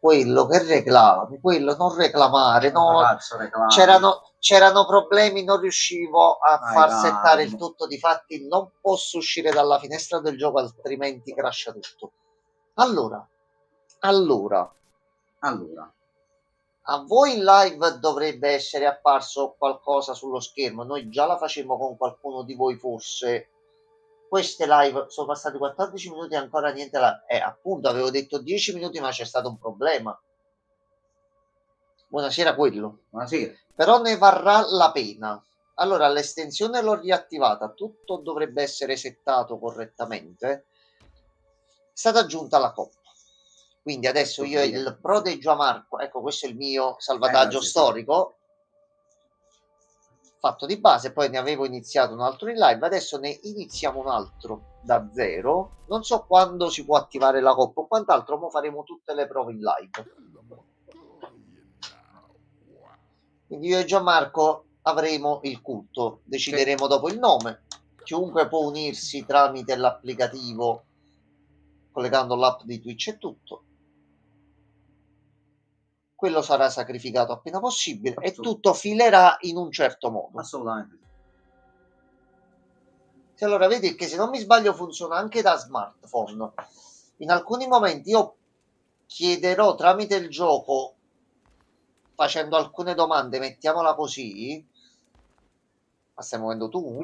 quello che reclami, quello non reclamare, Come no, faccio reclami? c'erano problemi, non riuscivo a Vai, far settare il calmo. tutto, difatti non posso uscire dalla finestra del gioco altrimenti crasha tutto. Allora, Allora, a voi in live dovrebbe essere apparso qualcosa sullo schermo, noi già la facemmo con qualcuno di voi forse. Queste live sono passati 14 minuti e ancora niente. Appunto, avevo detto 10 minuti, ma c'è stato un problema. Buonasera, quello. buonasera. Però ne varrà la pena. Allora, l'estensione l'ho riattivata, tutto dovrebbe essere settato correttamente. È stata aggiunta la coppa. Quindi adesso io il proteggio a Marco, ecco, questo è il mio salvataggio Sì. storico fatto di base, poi ne avevo iniziato un altro in live, adesso ne iniziamo un altro da zero. Non so quando si può attivare la coppa o quant'altro, ma faremo tutte le prove in live. Quindi io e Gianmarco avremo il culto, decideremo dopo il nome. Chiunque può unirsi tramite l'applicativo collegando l'app di Twitch e tutto. Quello sarà sacrificato appena possibile e tutto filerà in un certo modo. Assolutamente. Sì, allora vedi che se non mi sbaglio funziona anche da smartphone. In alcuni momenti io chiederò tramite il gioco, facendo alcune domande, mettiamola così. Ma stai muovendo tu?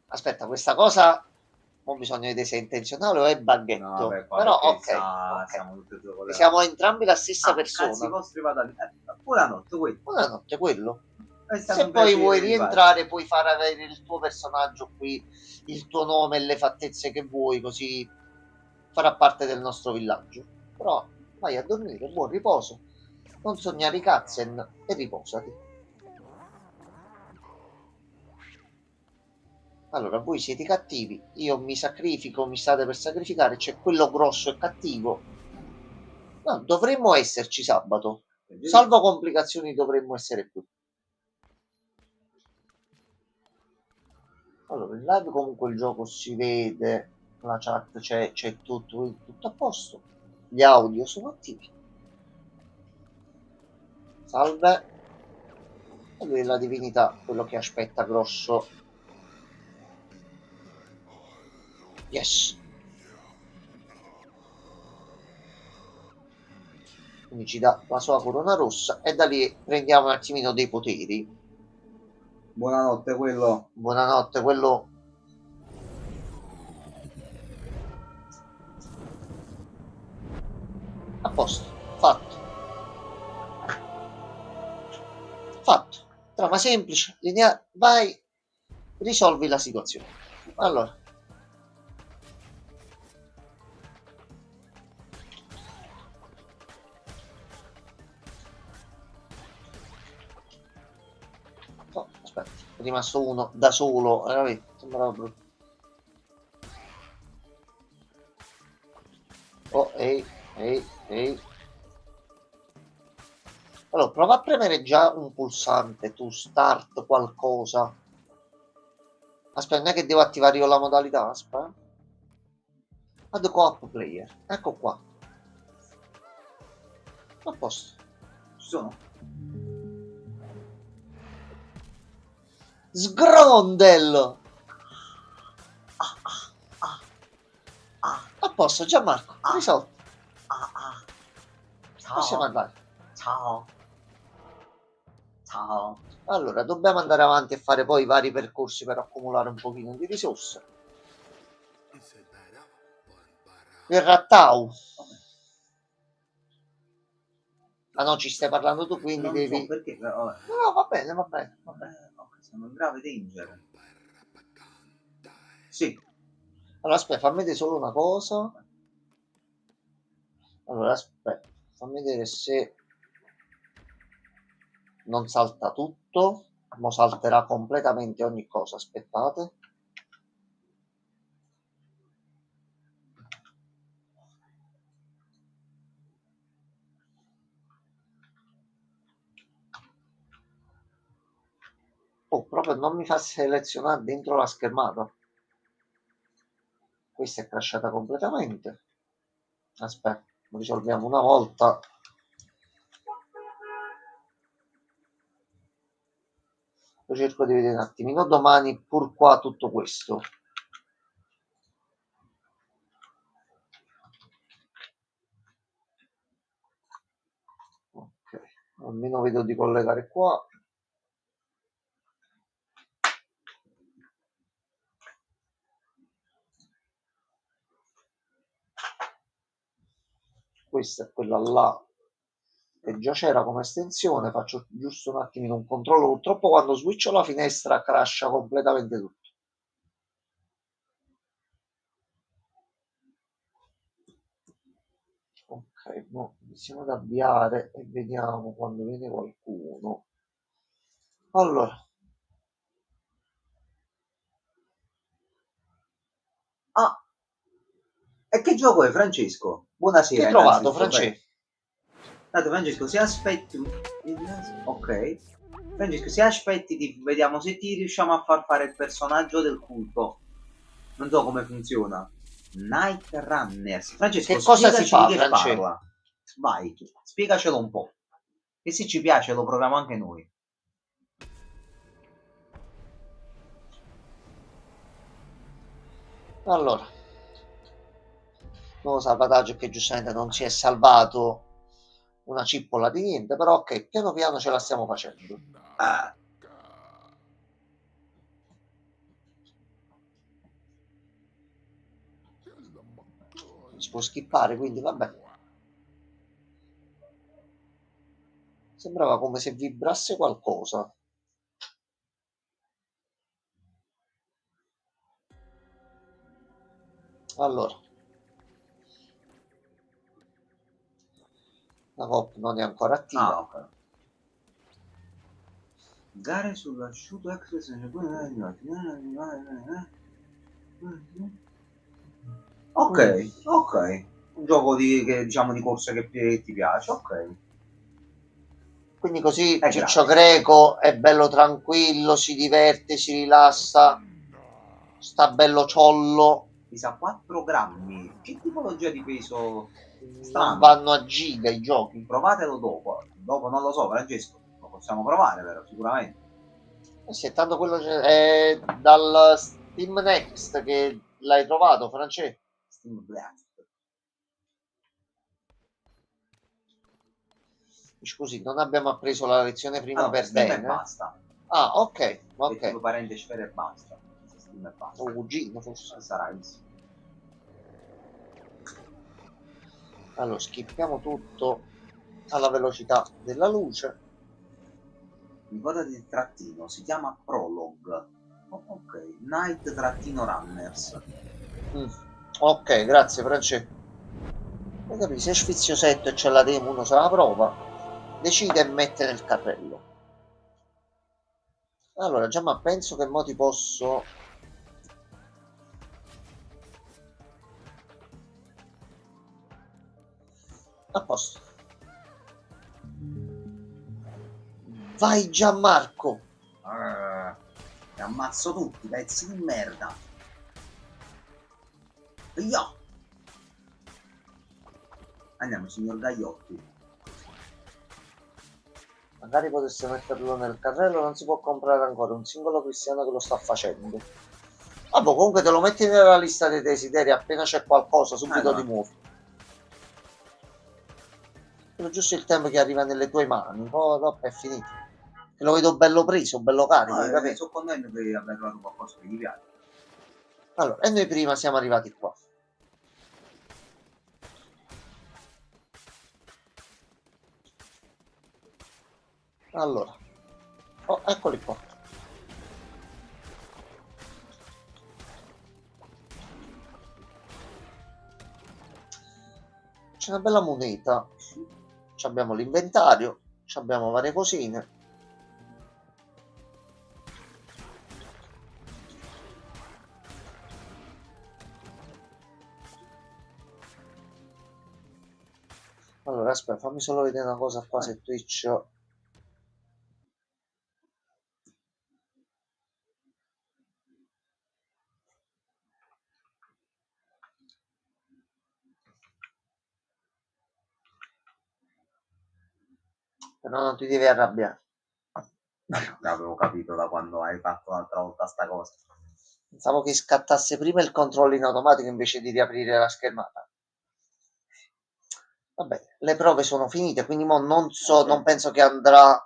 Aspetta, questa cosa non bisogna vedere se è intenzionale o è bagghetto. No, beh, qua però perché ok. siamo tutti e due Siamo entrambi la stessa persona. Cazzi vostri vada. Buonanotte, voi. Buonanotte, quello. È stato Se un poi vuoi piacere, rientrare, puoi far avere il tuo personaggio qui, il tuo nome e le fattezze che vuoi, così farà parte del nostro villaggio. Però vai a dormire, buon riposo, non sognare i Katzen e riposati. Allora, voi siete cattivi, io mi sacrifico, mi state per sacrificare, c'è quello grosso e cattivo. No, dovremmo esserci sabato. Salvo complicazioni, dovremmo essere qui. Allora, in live comunque il gioco si vede, la chat c'è tutto a posto, gli audio sono attivi. Salve. E lui è la divinità, quello che aspetta grosso. Yes. Quindi ci dà la sua corona rossa e da lì prendiamo un attimino dei poteri. Buonanotte, quello. Buonanotte, quello. A posto, fatto. Fatto. Trama semplice, lineare, vai, risolvi la situazione. Allora, no, aspetta, è rimasto uno da solo, sembrava brutto. Oh, ehi. Allora, prova a premere già un pulsante, tu start qualcosa. Aspetta, non è che devo attivare io la modalità, aspetta. Add co-op player, ecco qua. A posto. Ci sono? Sgrondel! A posto, Gianmarco, risolto. Possiamo andare. Ciao. Allora, dobbiamo andare avanti e fare poi i vari percorsi per accumulare un pochino di risorse. Il Rattau. Ah no, ci stai parlando tu, quindi Non devi. so perché, però vabbè. No, va bene. Ok, siamo in grave danger. Sì. Allora, aspetta, fammi vedere solo una cosa. Allora, aspetta, fammi vedere se non salta tutto. Mo salterà completamente ogni cosa. Aspettate. Oh, proprio non mi fa selezionare dentro la schermata. Questa è crashata completamente. Aspetta, lo risolviamo una volta. Lo cerco di vedere un attimino domani, pur qua tutto questo. Ok, almeno vedo di collegare qua. Questa è quella là che già c'era come estensione. Faccio giusto un attimino un controllo. Purtroppo quando switcho la finestra crasha completamente tutto. Ok, no, iniziamo ad avviare e vediamo quando viene qualcuno. Allora, Ah, e che gioco è, Francesco? che hai Buonasera, trovato, innanzitutto. Francesco? Tanto, Francesco, se aspetti... Ok. Francesco, se aspetti, vediamo se ti riusciamo a far fare il personaggio del culto. Non so come funziona. Night Runners. Francesco, Che cosa si spiegaci di fa, che Francesco? parla. Vai, spiegacelo un po'. E se ci piace lo proviamo anche noi. Allora, nuovo salvataggio che giustamente non si è salvato una cippola di niente, però ok, piano piano ce la stiamo facendo. Ah, Si può skippare, quindi vabbè. Sembrava come se vibrasse qualcosa. Allora, la COP non è ancora attiva. ok. Gare sull'asciutto express. Ok, ok. Un gioco diciamo di corsa che ti piace, ok. Quindi così È Ciccio gratis. Greco è bello tranquillo, si diverte, si rilassa, sta bello ciollo, Pesa 4 grammi. Che tipologia di peso non strano? vanno a giga i giochi. Provatelo dopo. Dopo non lo so, Francesco. Lo possiamo provare, però, sicuramente. Eh sì, tanto quello è dal Steam Next che l'hai trovato, Francesco. Steam Blast. Scusi, non abbiamo appreso la lezione Ah prima no, per Steam e bene. basta. Ah, ok, È ok. tipo parente sfera e basta. Steam e Tuo basta. cugino forse. Sarà easy. Allora, schippiamo tutto alla velocità della luce. Ricordati il trattino, si chiama Prologue. Oh, ok, Night-Runners. Mm. Ok, grazie Francesco. Hai capito? Se è sfiziosetto e c'è la demo, uno se la prova, decide e mette nel carrello. Allora, già ma penso che mo ti posso... A posto. Vai Gianmarco! E ammazzo tutti, pezzi di merda. Io! Andiamo, signor Gagliotti. Magari potesse metterlo nel carrello, non si può comprare ancora un singolo cristiano che lo sta facendo. Vabbè, comunque te lo metti nella lista dei desideri, appena c'è qualcosa, subito ti Allora, muovi. Quello giusto il tempo che arriva nelle tue mani, poi dopo è finito. Te lo vedo bello preso, bello carico, hai capito? sono contento di aver trovato qualcosa che gli piace. Allora, e noi prima siamo arrivati qua. Allora, oh, eccoli qua. C'è una bella moneta. Abbiamo l'inventario, abbiamo varie cosine. Allora, aspetta, fammi solo vedere una cosa qua se Twitch. Però non ti devi arrabbiare. L'avevo capito da quando hai fatto l'altra volta sta cosa. Pensavo che scattasse prima il controllo in automatico invece di riaprire la schermata. Vabbè, le prove sono finite, quindi mo non so, non penso che andrà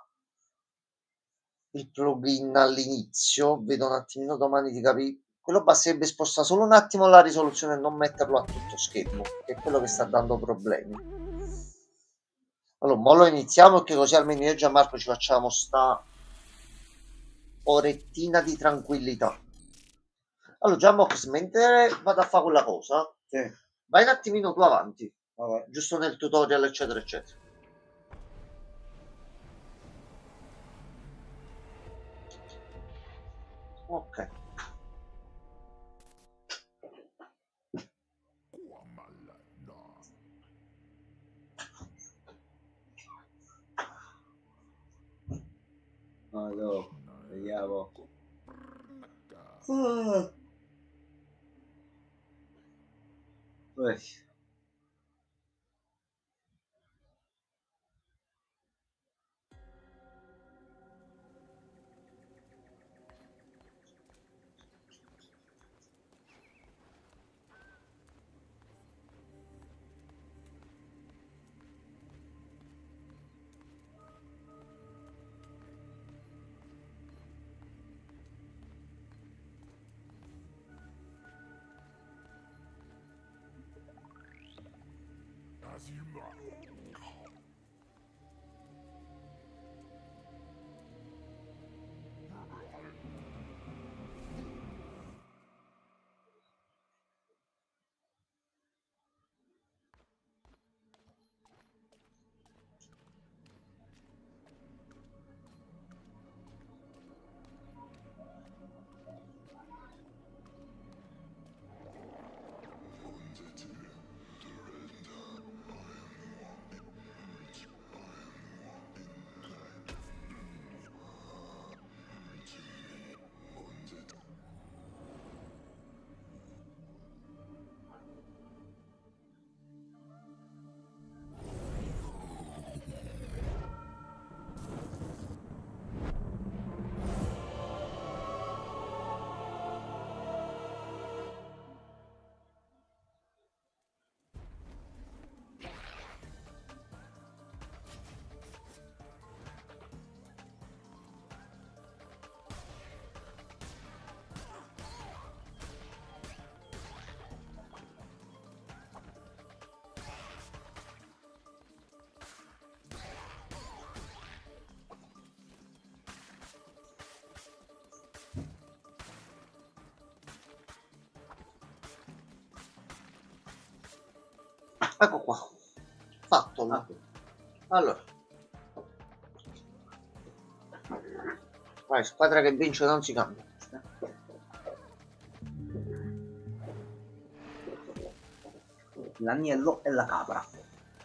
il plugin all'inizio. Vedo un attimino domani di capire. Quello basterebbe spostare solo un attimo la risoluzione e non metterlo a tutto schermo, che è quello che sta dando problemi. Allora, mo lo iniziamo, che così almeno io e Gianmarco ci facciamo sta orettina di tranquillità. Allora, Gianmarco, mentre vado a fare quella cosa, Sì. vai un attimino tu avanti, Vabbè. giusto nel tutorial, eccetera, eccetera. Ok. Allora, vediamo. Uè. Ecco qua. Fatto. Allora. Vai, squadra che vince non si cambia. L'agnello e la capra.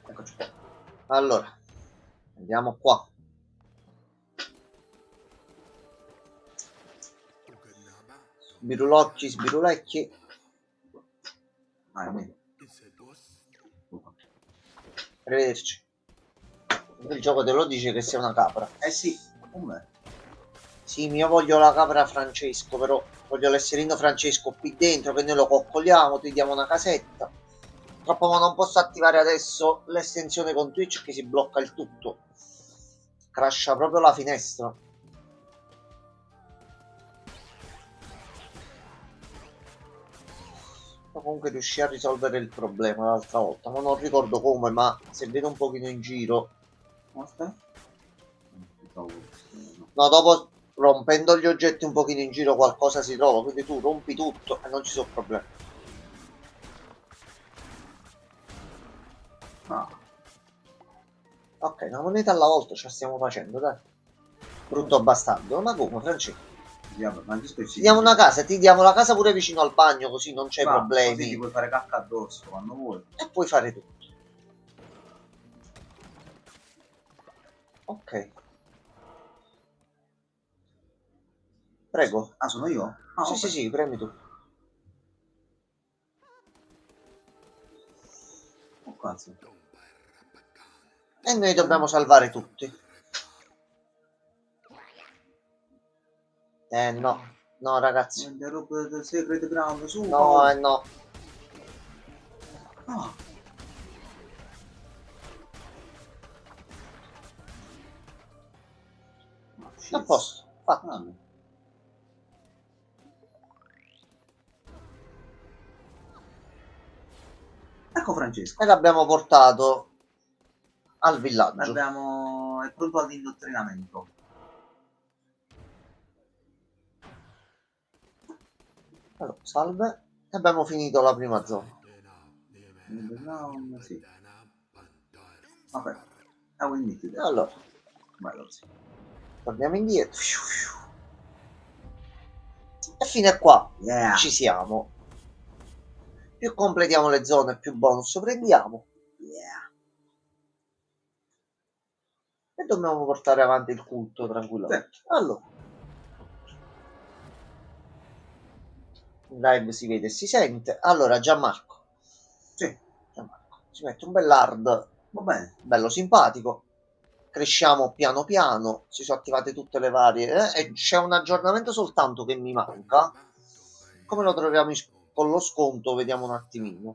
Eccoci qua. Allora, andiamo qua. Sbirulocchi, sbirulecchi. Arrivederci. Il gioco te lo dice che sei una capra. Eh sì, come? Sì, io voglio la capra Francesco, però voglio l'esserino Francesco qui dentro, che noi lo coccoliamo, ti diamo una casetta. Purtroppo ma non posso attivare adesso l'estensione con Twitch che si blocca il tutto. Crasha proprio la finestra. Ma comunque riuscì a risolvere il problema l'altra volta, ma non ricordo come, ma se vedo un pochino in giro. Aspetta. No, dopo rompendo gli oggetti un pochino in giro qualcosa si trova, quindi tu rompi tutto e non ci sono problemi. Ah. Ok, una moneta alla volta ce la stiamo facendo, dai. Brutto bastardo, ma come, Francesco? Ma Ti diamo una casa, ti diamo la casa pure vicino al bagno, così non c'è così problemi. ti puoi fare cacca addosso quando vuoi. E puoi fare tutto. Ok. Prego. Ah, sono io? Ah, Sì, ok. sì, sì, premi tu. Oh, cazzo. E noi dobbiamo salvare tutti. No, no ragazzi. Interrupt the Sacred Ground, su. No, no. Ah. A posto, fatto. Ah. Ecco Francesco. E l'abbiamo portato al villaggio. È pronto all'indottrinamento. Allora, salve. Abbiamo finito la prima zona. Sì. Ok. Quindi Allora, bello, sì. torniamo indietro. E fino a qua Yeah. ci siamo. Più completiamo le zone, più bonus prendiamo. Yeah. E dobbiamo portare avanti il culto tranquillamente. Sì. Allora, in live si vede e si sente. Allora, Gianmarco. Sì. Gianmarco. Si mette un bell'hard. Va bene. Bello simpatico. Cresciamo piano piano. Si sono attivate tutte le varie. E c'è un aggiornamento soltanto che mi manca. Come lo troviamo con lo sconto? Vediamo un attimino.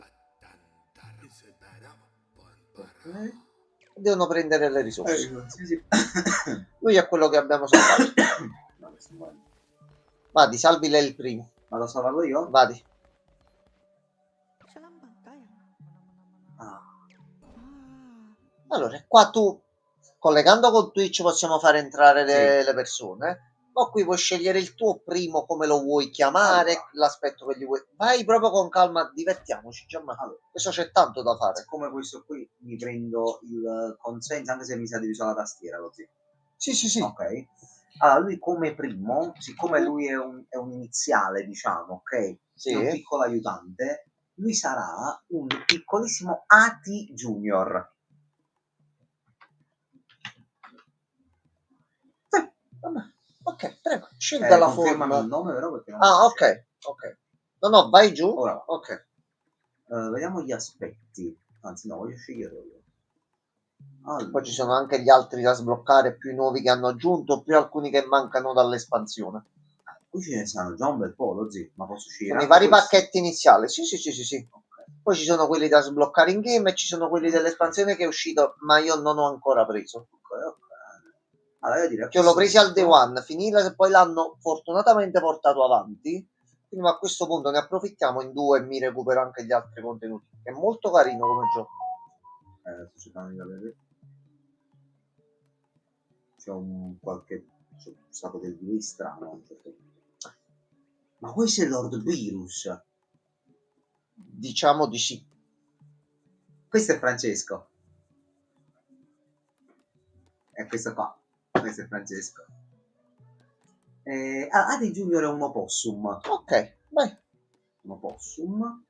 Devono prendere le risorse. Sì. Lui è quello che abbiamo salvato. Vadi, salvi lei il primo. Vado a salvarlo io? Vadi. Ah. Allora, qua tu, collegando con Twitch, possiamo fare entrare le persone. Ma qui puoi scegliere il tuo primo, come lo vuoi chiamare, allora, l'aspetto che gli vuoi. Vai proprio con calma, divertiamoci, Gianmarco. Allora, questo c'è tanto da fare. Come questo qui mi prendo il consenso, anche se mi sa di usare la tastiera così. Sì. Ok. Allora, lui come primo, siccome lui è un iniziale, diciamo, ok? Sì. È un piccolo aiutante, lui sarà un piccolissimo AT Junior. Vabbè. Ok, prego, scelga la confermami forma. il nome, però, perché non ok. No, vai giù. Ora, ok. Vediamo gli aspetti. Anzi, no, voglio scegliere io. Allora. Poi ci sono anche gli altri da sbloccare, più nuovi che hanno aggiunto, più alcuni che mancano dall'espansione. Qui ce ne stanno già un bel po', lo zio, ma posso scegliere Sono i anche vari questi? pacchetti iniziali. Sì. Okay. Poi ci sono quelli da sbloccare in game e ci sono quelli dell'espansione che è uscito, ma io non ho ancora preso. Ok. Allora, io direi Che l'ho preso al day one, finire e poi l'hanno fortunatamente portato avanti. Quindi a questo punto ne approfittiamo in due e mi recupero anche gli altri contenuti. È molto carino come gioco. Sto cercando di capire. C'è un stato del delay strano. Ma questo è Lord Virus. Diciamo di sì. Questo è Francesco. E questo qua. Questo è Francesco. Adi Junior è un opossum. Ok, vai. Un opossum.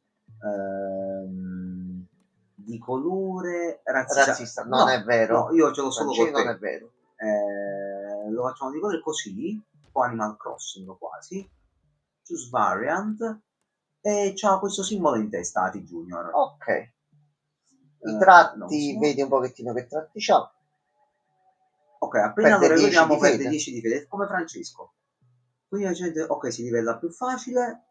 Di colore razzista. Non è vero. No, io ce l'ho solo con te. Non è vero. Lo facciamo di colore così, un po' Animal Crossing quasi. Choose variant. E c'ha questo simbolo in testa, Ati Junior. Ok. I tratti, no, vedi un pochettino che tratti c'ha. Ok, appena lo Perde 10 recuperiamo di perde fede. 10 di fede, come Francesco. Quindi la gente, ok, si livella più facile.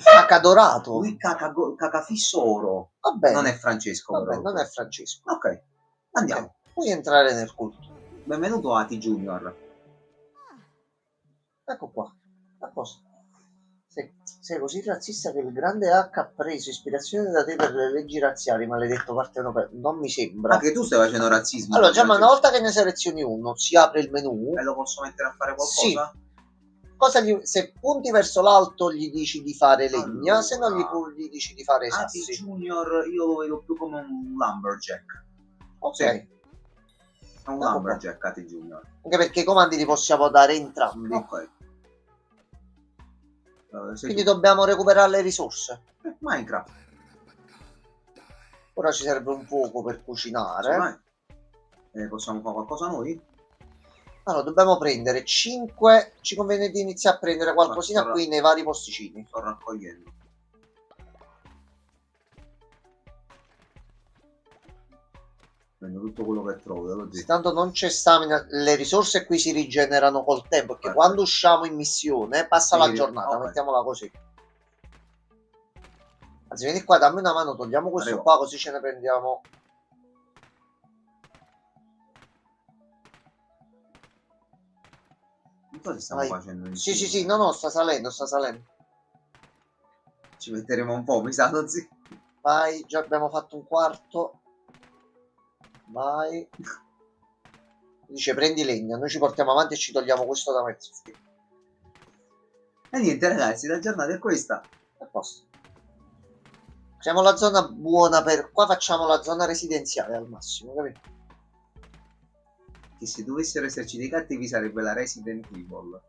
Caca dorato. Lui cacafisso oro. Va bene. Non è Francesco, Vabbè, però. non è Francesco. Ok, andiamo. Okay. Puoi entrare nel culto. Benvenuto Ati Junior. Ecco qua. A posto. Sei così razzista che il grande H ha preso ispirazione da te per le leggi razziali, maledetto partenopeo. Non mi sembra. Anche tu stai facendo razzismo. Allora, già, ma una volta che ne selezioni uno, si apre il menu. E lo posso mettere a fare qualcosa? Sì. Se punti verso l'alto gli dici di fare legna, allora, se no gli dici di fare Ati sassi. Junior io lo vedo più come un lumberjack. Ok. Sì. È un lumberjack Ati Junior. Anche perché i comandi li possiamo dare entrambi. Ok. Quindi dobbiamo recuperare le risorse. Minecraft. Ora ci serve un fuoco per cucinare. Possiamo fare qualcosa noi? Allora, dobbiamo prendere 5. Ci conviene di iniziare a prendere qualcosina qui nei vari posticini. Sto raccogliendo. Prendo tutto quello che trovo, te lo Se dico. tanto non c'è stamina, le risorse qui si rigenerano col tempo, perché Perfetto. quando usciamo in missione passa Sì, la giornata, ok. mettiamola così. Anzi, vieni qua, dammi una mano, togliamo questo Arrivo. qua, così ce ne prendiamo. Non so se stiamo Vai. facendo Sì, insieme. sì, sì, no, no, sta salendo, sta salendo. Ci metteremo un po', mi sa, non si... Vai, già abbiamo fatto un quarto. Vai. Dice prendi legna, noi ci portiamo avanti e ci togliamo questo da mezzo. E niente ragazzi, la giornata è questa. A posto. Creiamo la zona buona per... Qua facciamo la zona residenziale al massimo, capito? Che se dovessero esserci dei cattivi sarebbe la Resident Evil.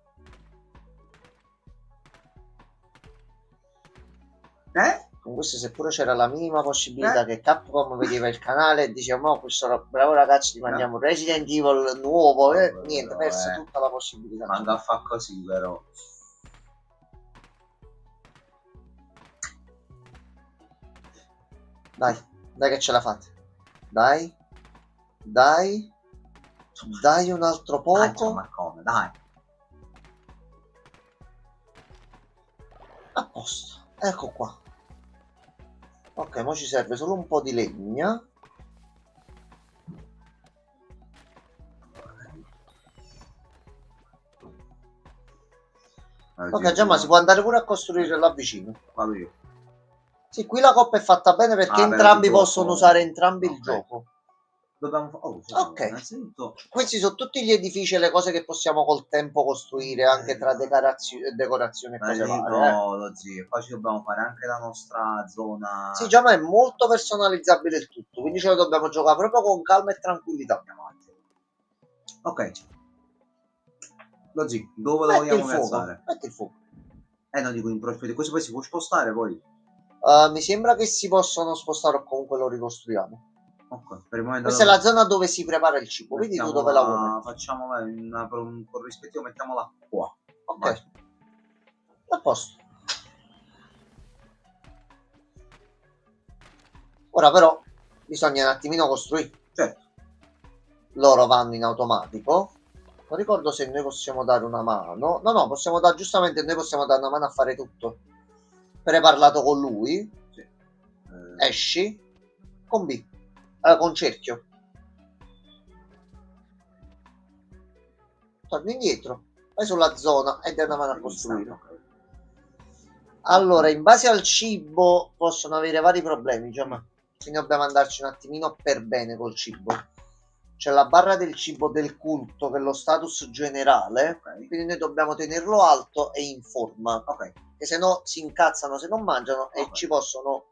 Con questo seppure c'era la minima possibilità che Capcom vedeva il canale e diceva no, questo bravo ragazzi ti mandiamo Resident Evil nuovo e niente, persa tutta la possibilità. Manca a fa così però. Dai, dai che ce la fate. Dai, dai, dai un altro Dai, poco. Marcone, dai. A posto, ecco qua. Ok, ora ci serve solo un po' di legna. Ok, già ma si può andare pure a costruire là vicino. Vado io. Sì, qui la coppa è fatta bene perché entrambi possono usare entrambi il gioco. Dobbiamo Ok, innanzitutto questi sono tutti gli edifici e le cose che possiamo col tempo costruire anche tra decorazione e cose varie. no, lo zio, poi ci dobbiamo fare anche la nostra zona. Sì, già ma è molto personalizzabile il tutto, quindi ce lo dobbiamo giocare proprio con calma e tranquillità. Ok. Lo zio, dove lo vogliamo piazzare? Metti il fuoco. Non dico in prospettiva, questo poi si può spostare poi. Mi sembra che si possono spostare o comunque lo ricostruiamo. Ok, per il momento Questa è la zona dove si prepara il cibo, vedi tu dove la vuoi mettere. Facciamo un corrispettivo, mettiamola qua. Ok. Vai. A posto. Ora però bisogna un attimino costruire. Certo. Loro vanno in automatico. Non ricordo se noi possiamo dare una mano. No, possiamo dare, giustamente noi possiamo dare una mano a fare tutto. Preparlato con lui. Sì. Esci. Con B. Con cerchio. Torni indietro. Vai sulla zona e dai una mano a costruire. Allora, in base al cibo possono avere vari problemi, Giamma. Quindi dobbiamo andarci un attimino per bene col cibo. C'è la barra del cibo del culto che è lo status generale, quindi noi dobbiamo tenerlo alto e in forma, che se no si incazzano se non mangiano e ci possono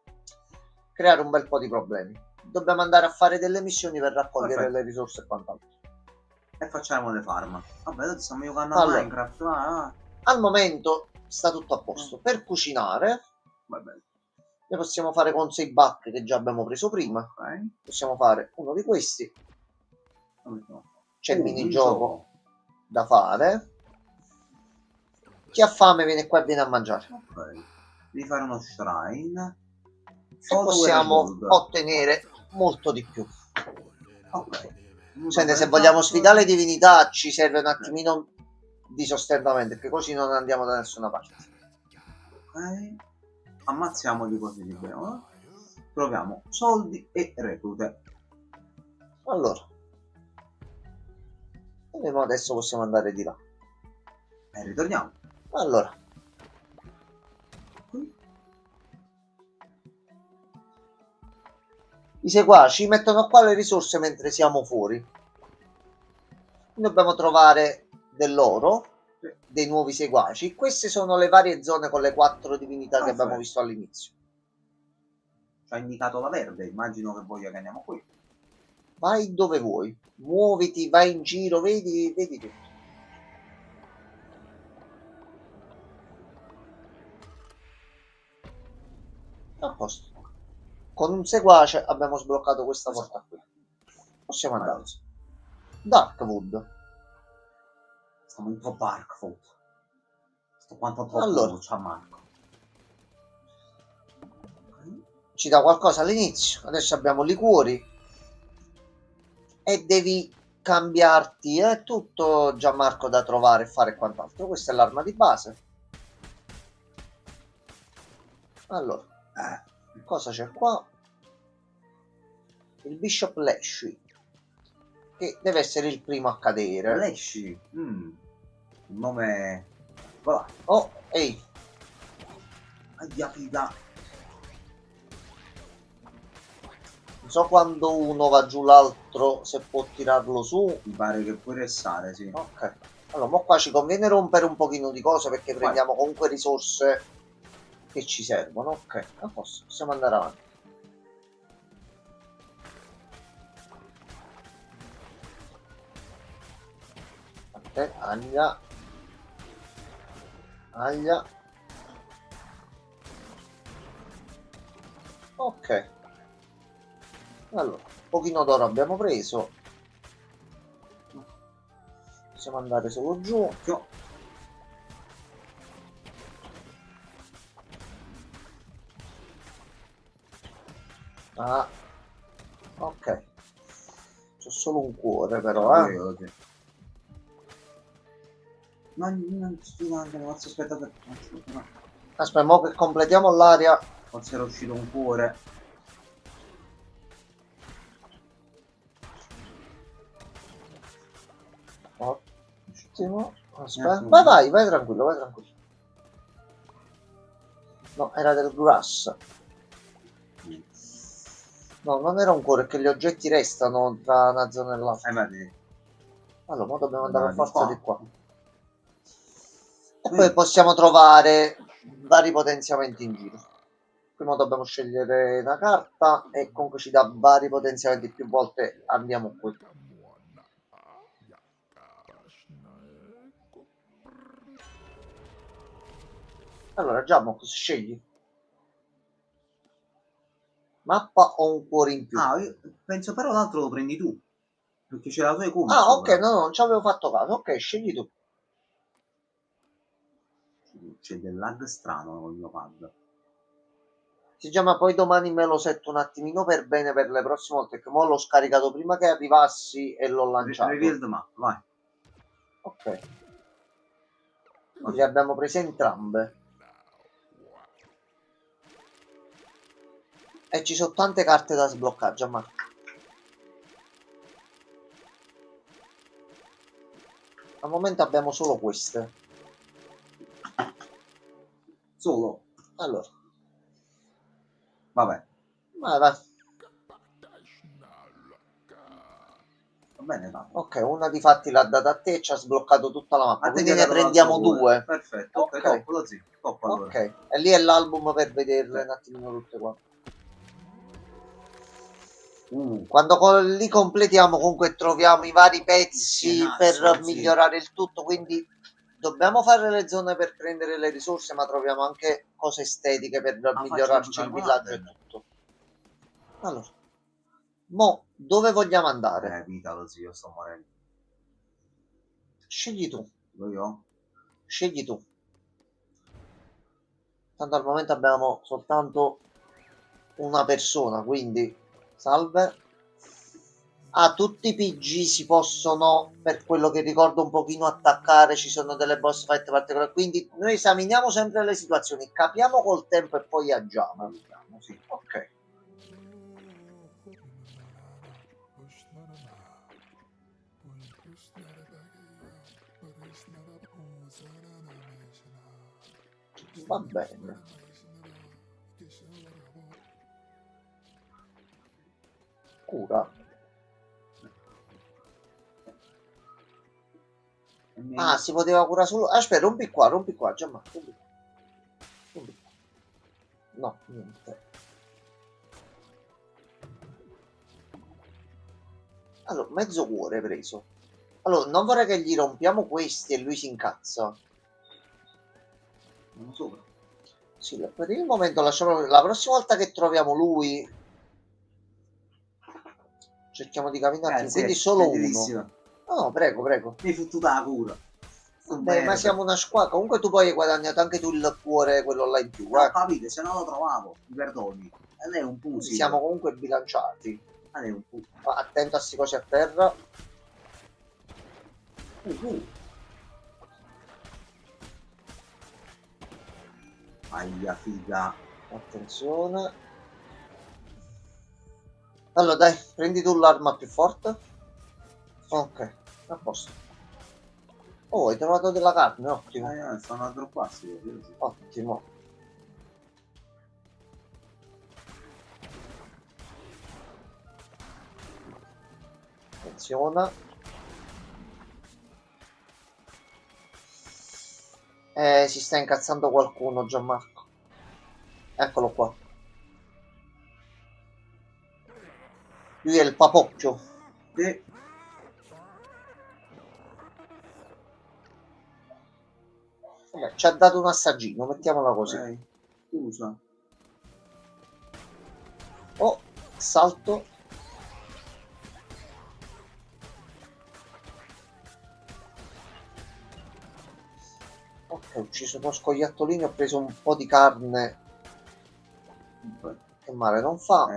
creare un bel po' di problemi. Dobbiamo andare a fare delle missioni per raccogliere le risorse e quant'altro. E facciamo le farm. Vabbè, stiamo giocando a Minecraft. Al momento sta tutto a posto. Per cucinare, ne possiamo fare con 6 buck che già abbiamo preso prima. Possiamo fare uno di questi. C'è il minigioco da fare. Chi ha fame viene qua e viene a mangiare. Devi fare uno shrine. E possiamo ottenere molto di più. Senti, se vogliamo sfidare le divinità ci serve un attimino di sostentamento, perché così non andiamo da nessuna parte. Ammazziamoli così libero. Troviamo soldi e reclute. Allora, adesso possiamo andare di là. E ritorniamo. Allora, i seguaci mettono qua le risorse mentre siamo fuori. Dobbiamo trovare dell'oro, dei nuovi seguaci. Queste sono le varie zone con le 4 divinità che abbiamo visto all'inizio. Ci ha indicato la verde, immagino che voglia che andiamo qui. Vai dove vuoi, muoviti, vai in giro, vedi tutto. A posto. Con un seguace abbiamo sbloccato questa porta qui. Possiamo andare. Darkwood. Stiamo un po' Darkwood. Sto quanto troppo allora c'ha Marco. Ci dà qualcosa all'inizio. Adesso abbiamo liquori. e devi cambiarti, è tutto Gianmarco da trovare e fare quant'altro. Questa è l'arma di base. Allora, cosa c'è qua? Il Bishop Lashley, che deve essere il primo a cadere. Lashley, un nome... Voilà. Oh, ehi. Aia, figa. Non so quando uno va giù l'altro se può tirarlo su. Mi pare che puoi restare, sì. Ok. Allora, mo qua ci conviene rompere un pochino di cose perché prendiamo comunque risorse che ci servono. Ok, a posto, possiamo andare avanti. Aglia. Aglia. Ok. Allora, un pochino d'oro abbiamo preso. Possiamo andare solo giù. Ah, ok. C'ho solo un cuore però, Aspetta. Aspetta, mo che completiamo l'area. Forse era uscito un cuore. Ottimo. Aspetta. Vai tranquillo, vai tranquillo. No, era del grass. No, non era un cuore, che gli oggetti restano tra una zona e l'altra. Allora, mo dobbiamo andare a forza di qua. E poi possiamo trovare vari potenziamenti in giro. Prima dobbiamo scegliere una carta e comunque ci dà vari potenziamenti, più volte andiamo qui. Allora, Giammo, scegli? Mappa o un cuore in più? Ah, io penso però l'altro lo prendi tu. Perché c'è la tua icona. Ah, ok, no, non ci avevo fatto caso. Ok, scegli tu. C'è del lag strano col mio pad. Si chiama, poi domani me lo setto un attimino per bene per le prossime volte, che mo l'ho scaricato prima che arrivassi e l'ho lanciato. Reveal the map, vai. Ok. Le abbiamo prese entrambe. E ci sono tante carte da sbloccare, Gianmarco. Al momento abbiamo solo queste. Solo? Allora. Vabbè. Vai. Va bene, va. Ok, una di fatti l'ha data a te e ci ha sbloccato tutta la mappa. Quindi ne prendiamo due. Perfetto, ok, top, allora. Ok, e lì è l'album per vederle un attimino tutte qua. Quando li completiamo comunque troviamo i vari pezzi per migliorare il tutto, quindi dobbiamo fare le zone per prendere le risorse, ma troviamo anche cose estetiche per migliorarci il villaggio e tutto. Allora, mo dove vogliamo andare? Vita, lo zio, sto morendo. Scegli tu. Io? Scegli tu. Tanto al momento abbiamo soltanto una persona, quindi salve. Ah, tutti i PG si possono, per quello che ricordo, un pochino attaccare, ci sono delle boss fight particolari, quindi noi esaminiamo sempre le situazioni, capiamo col tempo e poi agiamo. Sì, ok. Va bene. Cura. Ah, si poteva curare solo... Aspetta, rompi qua, Gianmarco. Rompi qua. No, niente. Allora, mezzo cuore preso. Allora, non vorrei che gli rompiamo questi e lui si incazza. Non sopra. Sì, per il momento lasciamo... La prossima volta che troviamo lui... Cerchiamo di camminare, quindi solo uno. No, prego. Mi hai fottuta la cura. Vabbè, ma siamo una squadra. Comunque tu poi hai guadagnato anche tu il cuore, quello là in più. Ho capito, se non lo trovavo, mi perdoni. E lei è un pussy. Siamo comunque bilanciati. Allora, un po'. Attento a sti cosi a terra. Uh. Aia, figa. Attenzione. Allora dai, prendi tu l'arma più forte. Ok, a posto. Oh, hai trovato della carne, ottimo. Sono a dropparsi. Ottimo. Attenzione. Si sta incazzando qualcuno, Gianmarco. Eccolo qua. Lui è il papocchio. Sì. Vabbè, ci ha dato un assaggino, mettiamola così. Okay. Scusa. Oh, salto. Ok, ho ucciso uno scoiattolino, ho preso un po' di carne. Che male non fa.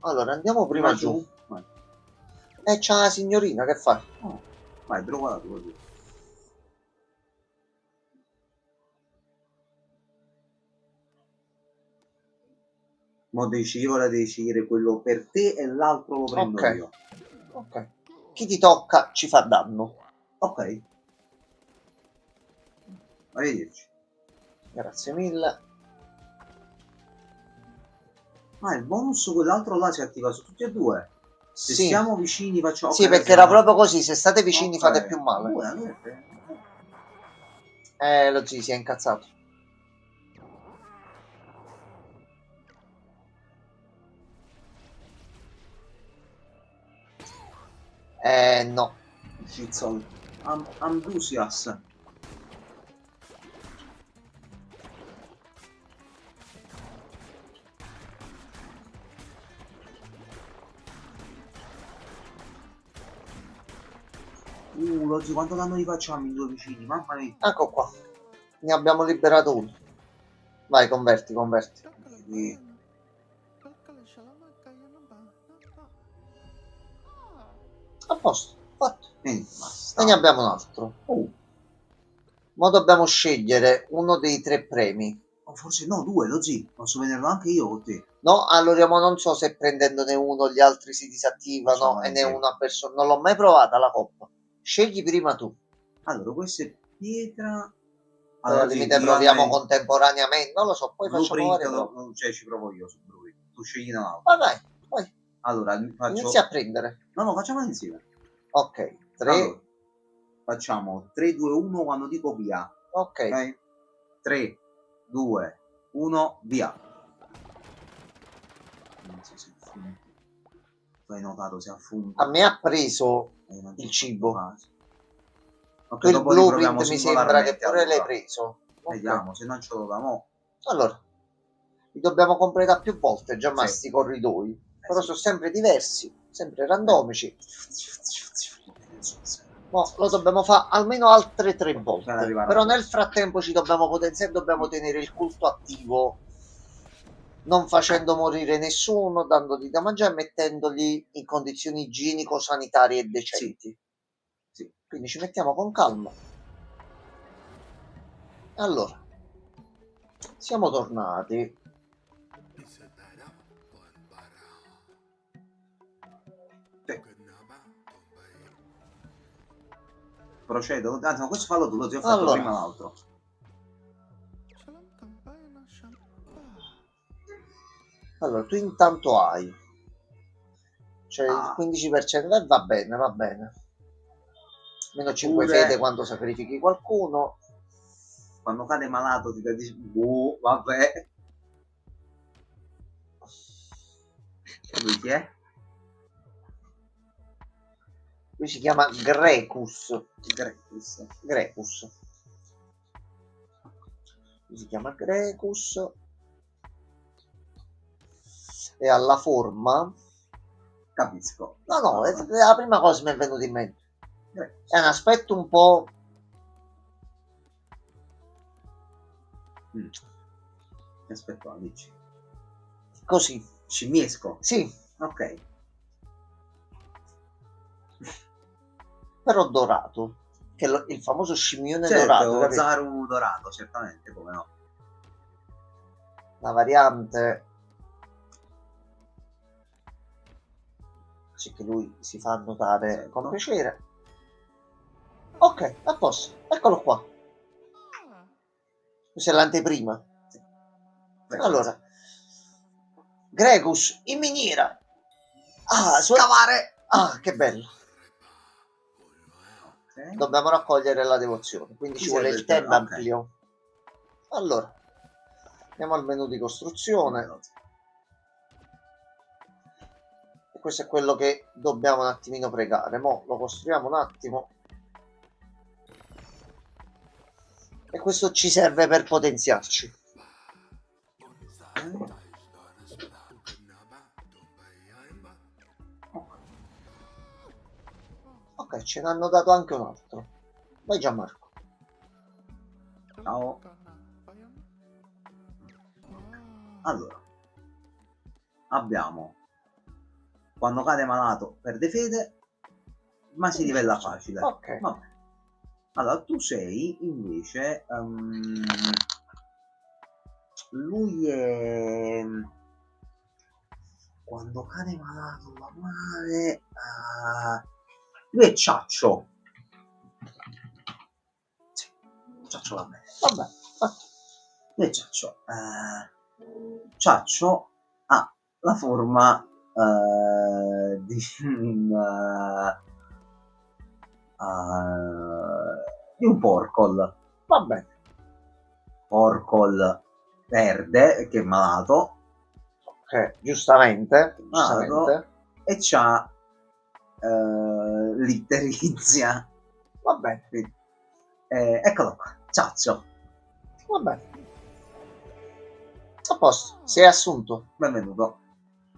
Allora, andiamo prima giù. Vai. C'è la signorina, che fa? Oh. Vai, trova tu così. Mo ora devi scegliere quello per te e l'altro lo prendo Ok. io. Ok. Chi ti tocca ci fa danno. Ok. Arrivederci. Grazie mille. Ma il bonus quell'altro là si attiva su tutti e due. Se Sì. siamo vicini facciamo... Sì, okay, perché era proprio così, se state vicini fate più male. Lo zio si è incazzato. No. Shizzol. Amdusias. Lozzi, quanto danno gli facciamo in due vicini? Mamma mia. Ecco qua. Ne abbiamo liberato uno. Vai, converti, converti. A posto, fatto. E ne abbiamo un altro. Ma dobbiamo scegliere uno dei 3 premi. O forse no, due, lo zii. Posso vederlo anche io con te. No, allora ma non so se prendendone uno gli altri si disattivano Facciamo e ne insieme. una persona. Non l'ho mai provata la coppa. Scegli prima tu. Allora, questa è pietra. Poi al limite proviamo contemporaneamente. Non lo so, poi facciamo varie prove. Cioè ci provo io su Blueprint. Tu scegli un altro. Vai, vai. Allora, faccio... Inizia a prendere. No, facciamo insieme. Ok, 3. Allora, facciamo 3, 2, 1 quando dico via. Ok. 3, 2, 1, via. Non so se funge. Tu hai notato se ha funto. A me ha preso il cibo. Ok, Il blueprint mi sembra che pure allora. l'hai preso. Vediamo, se non ce lo damo. Allora, li dobbiamo completare più volte già ma Sì. sti corridoi. Però sì. sono sempre diversi, sempre randomici. No, lo dobbiamo fare almeno altre 3 volte. Però nel frattempo ci dobbiamo potenziare, dobbiamo tenere il culto attivo, non facendo morire nessuno, dandogli da mangiare e mettendoli in condizioni igienico-sanitarie decenti. Sì. Quindi ci mettiamo con calma. Allora, siamo tornati. Procedo, anzi, ma questo fallo tu, lo zio, ho fatto prima l'altro. Allora, tu intanto hai, cioè il 15% va bene, va bene. Meno 5 fede quando sacrifichi qualcuno. Quando cade malato ti dici, boh, vabbè. Lui chi è? Lui si chiama Grecus. Grecus. Lui si chiama Grecus. E alla forma. Capisco. No, è la prima cosa che mi è venuta in mente. È un aspetto un po'. Aspetta, dici. Così. Scimmiesco? Sì. Ok. però dorato, che il famoso scimmione dorato, Certo, capito? Zaru dorato, certamente, come no. La variante, così che lui si fa notare Certo. con piacere. Ok, a posto, eccolo qua. Questa è l'anteprima. Allora, Gregus in miniera. Ah, Scavare! Ah, che bello. Ok. Dobbiamo raccogliere la devozione, quindi Ci ci vuole serve il il tempo, ok. templio. Allora, andiamo al menu di costruzione. E questo è quello che dobbiamo un attimino pregare. Mo' lo costruiamo un attimo. E questo ci serve per potenziarci. Ok, ce ne hanno dato anche un altro. Vai Gianmarco. Ciao. Allora, abbiamo quando cade malato perde fede, ma si livella facile. Ok. Vabbè. Allora, tu sei invece lui è quando cade malato va male. Lui è Ciaccio. Sì, Ciaccio va bene. Vabbè, Lui è Ciaccio. Ciaccio ha la forma di un porcol. va bene. Porcol verde che è malato. Ok, giustamente. Malato e c'ha l'itterizia. Va bene. Eccolo qua, Ciaccio. Va bene. A posto, sei assunto. Benvenuto.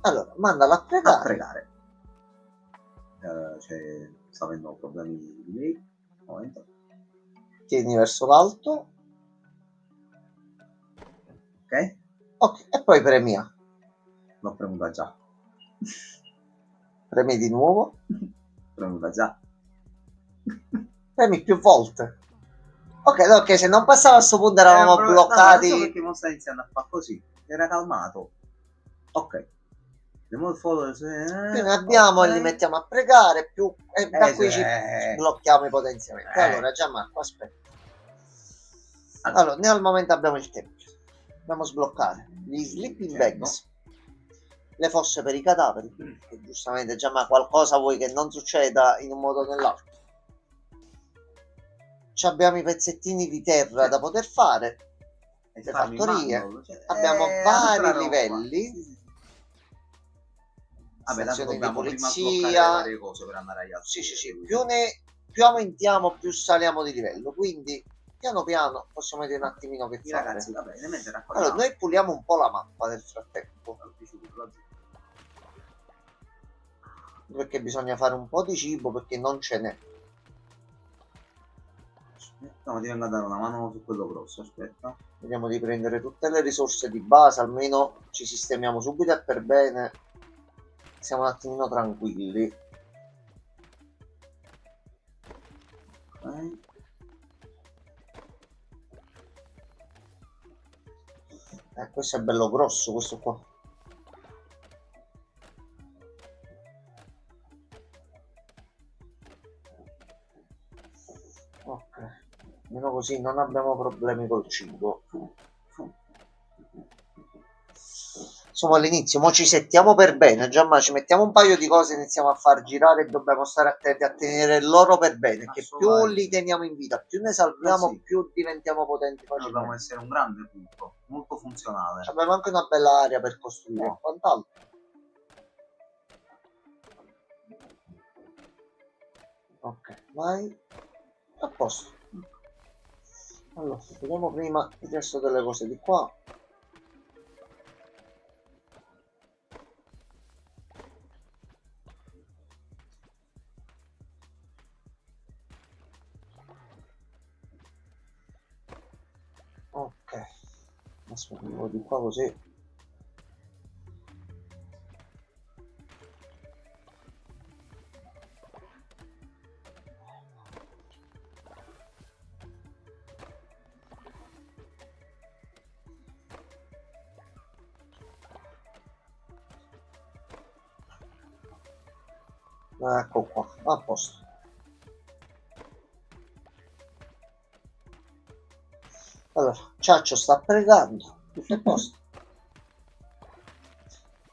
Allora, mandala a pregare. A pregare. Sta avendo problemi di lì. Momento. Tieni verso l'alto. Ok? Ok, e poi premia. L'ho premuta già. Premi di nuovo. Premuta già. Premi più volte. Ok, ok, se non passava a sto punto eravamo bloccati. No, non so perché non sta iniziando a fare così. Era calmato. Ok. Più ne abbiamo okay. e li mettiamo a pregare, più e da qui ci blocchiamo i potenziamenti. Allora, Gianmarco, aspetta. Allora, noi al momento abbiamo il tempio. Dobbiamo sbloccare gli sleeping bags, le fosse per i cadaveri, che giustamente Gianmarco qualcosa vuoi che non succeda in un modo o nell'altro. Ci abbiamo i pezzettini di terra da poter fare, le fattorie, abbiamo vari livelli. Vabbè, tanto dobbiamo prima sbloccare le varie cose per andare agli altri. Sì. Più aumentiamo, più saliamo di livello. Quindi, piano piano, possiamo vedere un attimino che fare. Ragazzi, va bene, allora, noi puliamo un po' la mappa nel frattempo. Perché bisogna fare un po' di cibo, perché non ce n'è. No, ti vengo a dare una mano su quello grosso, aspetta. Vediamo di prendere tutte le risorse di base, almeno ci sistemiamo subito e per bene. Siamo un attimino tranquilli. Okay. Questo è bello grosso, questo qua. Ok, almeno così non abbiamo problemi col cibo. Insomma, all'inizio, mo ci settiamo per bene, Gianma, ci mettiamo un paio di cose, iniziamo a far girare e dobbiamo stare attenti a tenere loro per bene, che più li teniamo in vita, più ne salviamo, più diventiamo potenti facilmente. Dobbiamo essere un grande punto, molto funzionale. Abbiamo anche una bella area per costruire e quant'altro. Ok, vai. A posto. Allora, vediamo prima il resto delle cose di qua. Ok, aspetta un po' di qua così. Ecco qua, a posto. Allora, Ciaccio sta pregando, tutto a posto.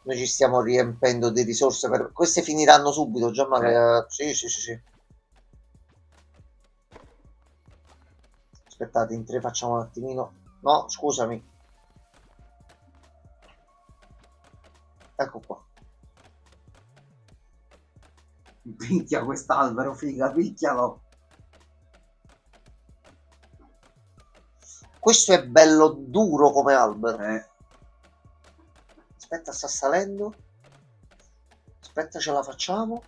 Noi ci stiamo riempendo di risorse per... Queste finiranno subito, già magari... Sì, sì, sì, sì. Aspettate, in 3 facciamo un attimino... No, scusami. Ecco qua. Picchia quest'albero, figa, picchialo. Questo è bello duro come albero. Aspetta, sta salendo. Aspetta, ce la facciamo.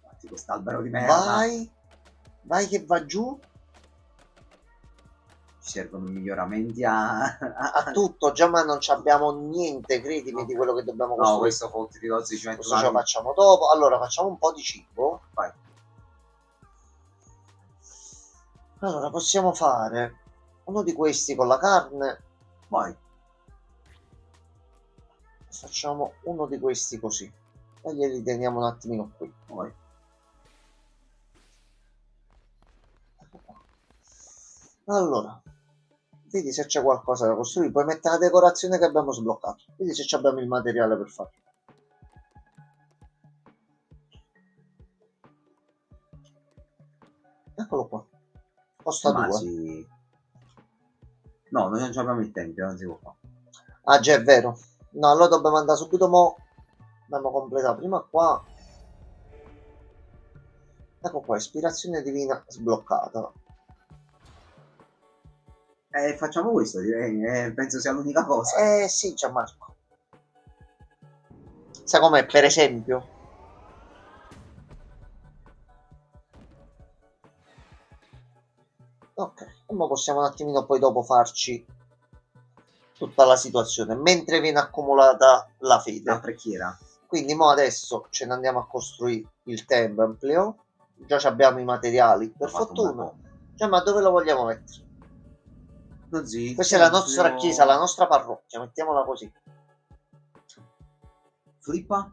Guardi quest'albero di merda. Vai. Vai che va giù. Ci servono miglioramenti A tutto, già ma non abbiamo niente, credimi, di quello che dobbiamo costruire. No, questo fotti di cose ci metto questo ce lo facciamo dopo. Allora, facciamo un po' di cibo. Vai. Allora, possiamo fare uno di questi con la carne. Vai. Facciamo uno di questi così. E glieli teniamo un attimino qui. Vai. Allora, vedi se c'è qualcosa da costruire. Puoi mettere la decorazione che abbiamo sbloccato. Vedi se abbiamo il materiale per farlo. Eccolo qua. Costa 2. Sì. No, noi non abbiamo il tempio, non si può fare. Ah, già è vero. No, allora dobbiamo andare subito. Mo dobbiamo completare prima qua. Ecco qua, ispirazione divina sbloccata. Facciamo questo, direi. Penso sia l'unica cosa. Sì, Gianmarco. Sai com'è, per esempio? Ok, e ora possiamo un attimino poi dopo farci tutta la situazione, mentre viene accumulata la fede. La preghiera. Quindi mo adesso ce ne andiamo a costruire il tempio. Già abbiamo i materiali, per fortuna. Cioè, ma dove lo vogliamo mettere? Così, questa è la nostra chiesa, la nostra parrocchia, mettiamola così. Flippa?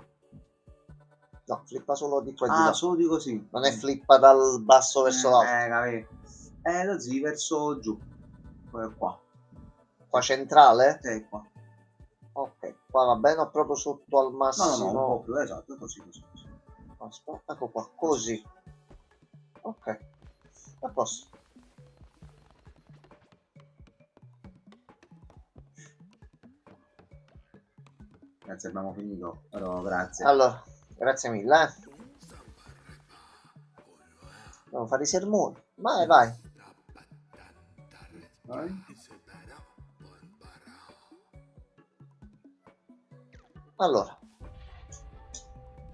No, flippa solo di qua e di là. Solo di così. Non è flippa dal basso verso l'alto. Così, verso giù. Qua. Qua centrale? Sì, qua. Ok, qua va bene o proprio sotto al massimo? No, un po' più, esatto, così. Aspetta, ecco qua, così. Ok, a posto. Grazie, abbiamo finito. Però grazie. Allora, grazie mille. Devo fare i sermoni. Vai, vai. Allora,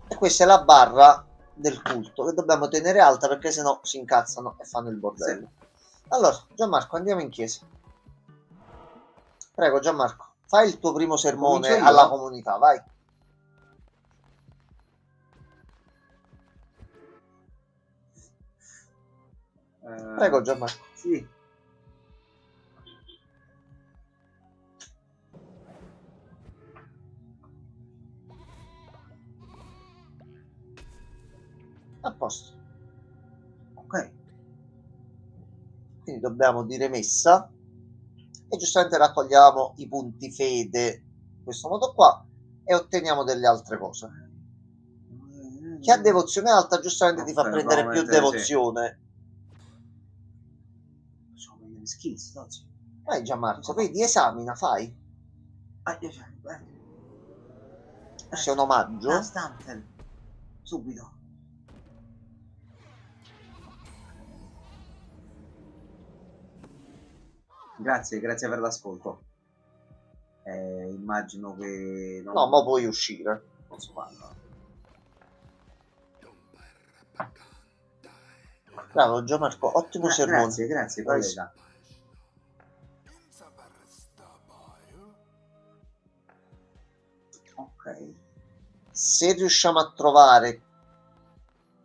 e questa è la barra del culto che dobbiamo tenere alta perché sennò si incazzano e fanno il bordello. Allora, Gianmarco, andiamo in chiesa. Prego, Gianmarco, fai il tuo primo sermone alla comunità, vai. Prego, Gianmarco. Sì. A posto. Ok. Quindi dobbiamo dire messa e giustamente raccogliamo i punti fede in questo modo qua e otteniamo delle altre cose. Chi ha devozione alta giustamente ti fa prendere più devozione. Facciamo vedere skills, no? Vai Gianmarco, vedi, esamina, fai. Questo è un omaggio. Subito. Grazie per l'ascolto. Immagino che... No, ma puoi uscire. Posso farlo. Bravo Gianmarco, ottimo sermone. Grazie collega. Ok. Se riusciamo a trovare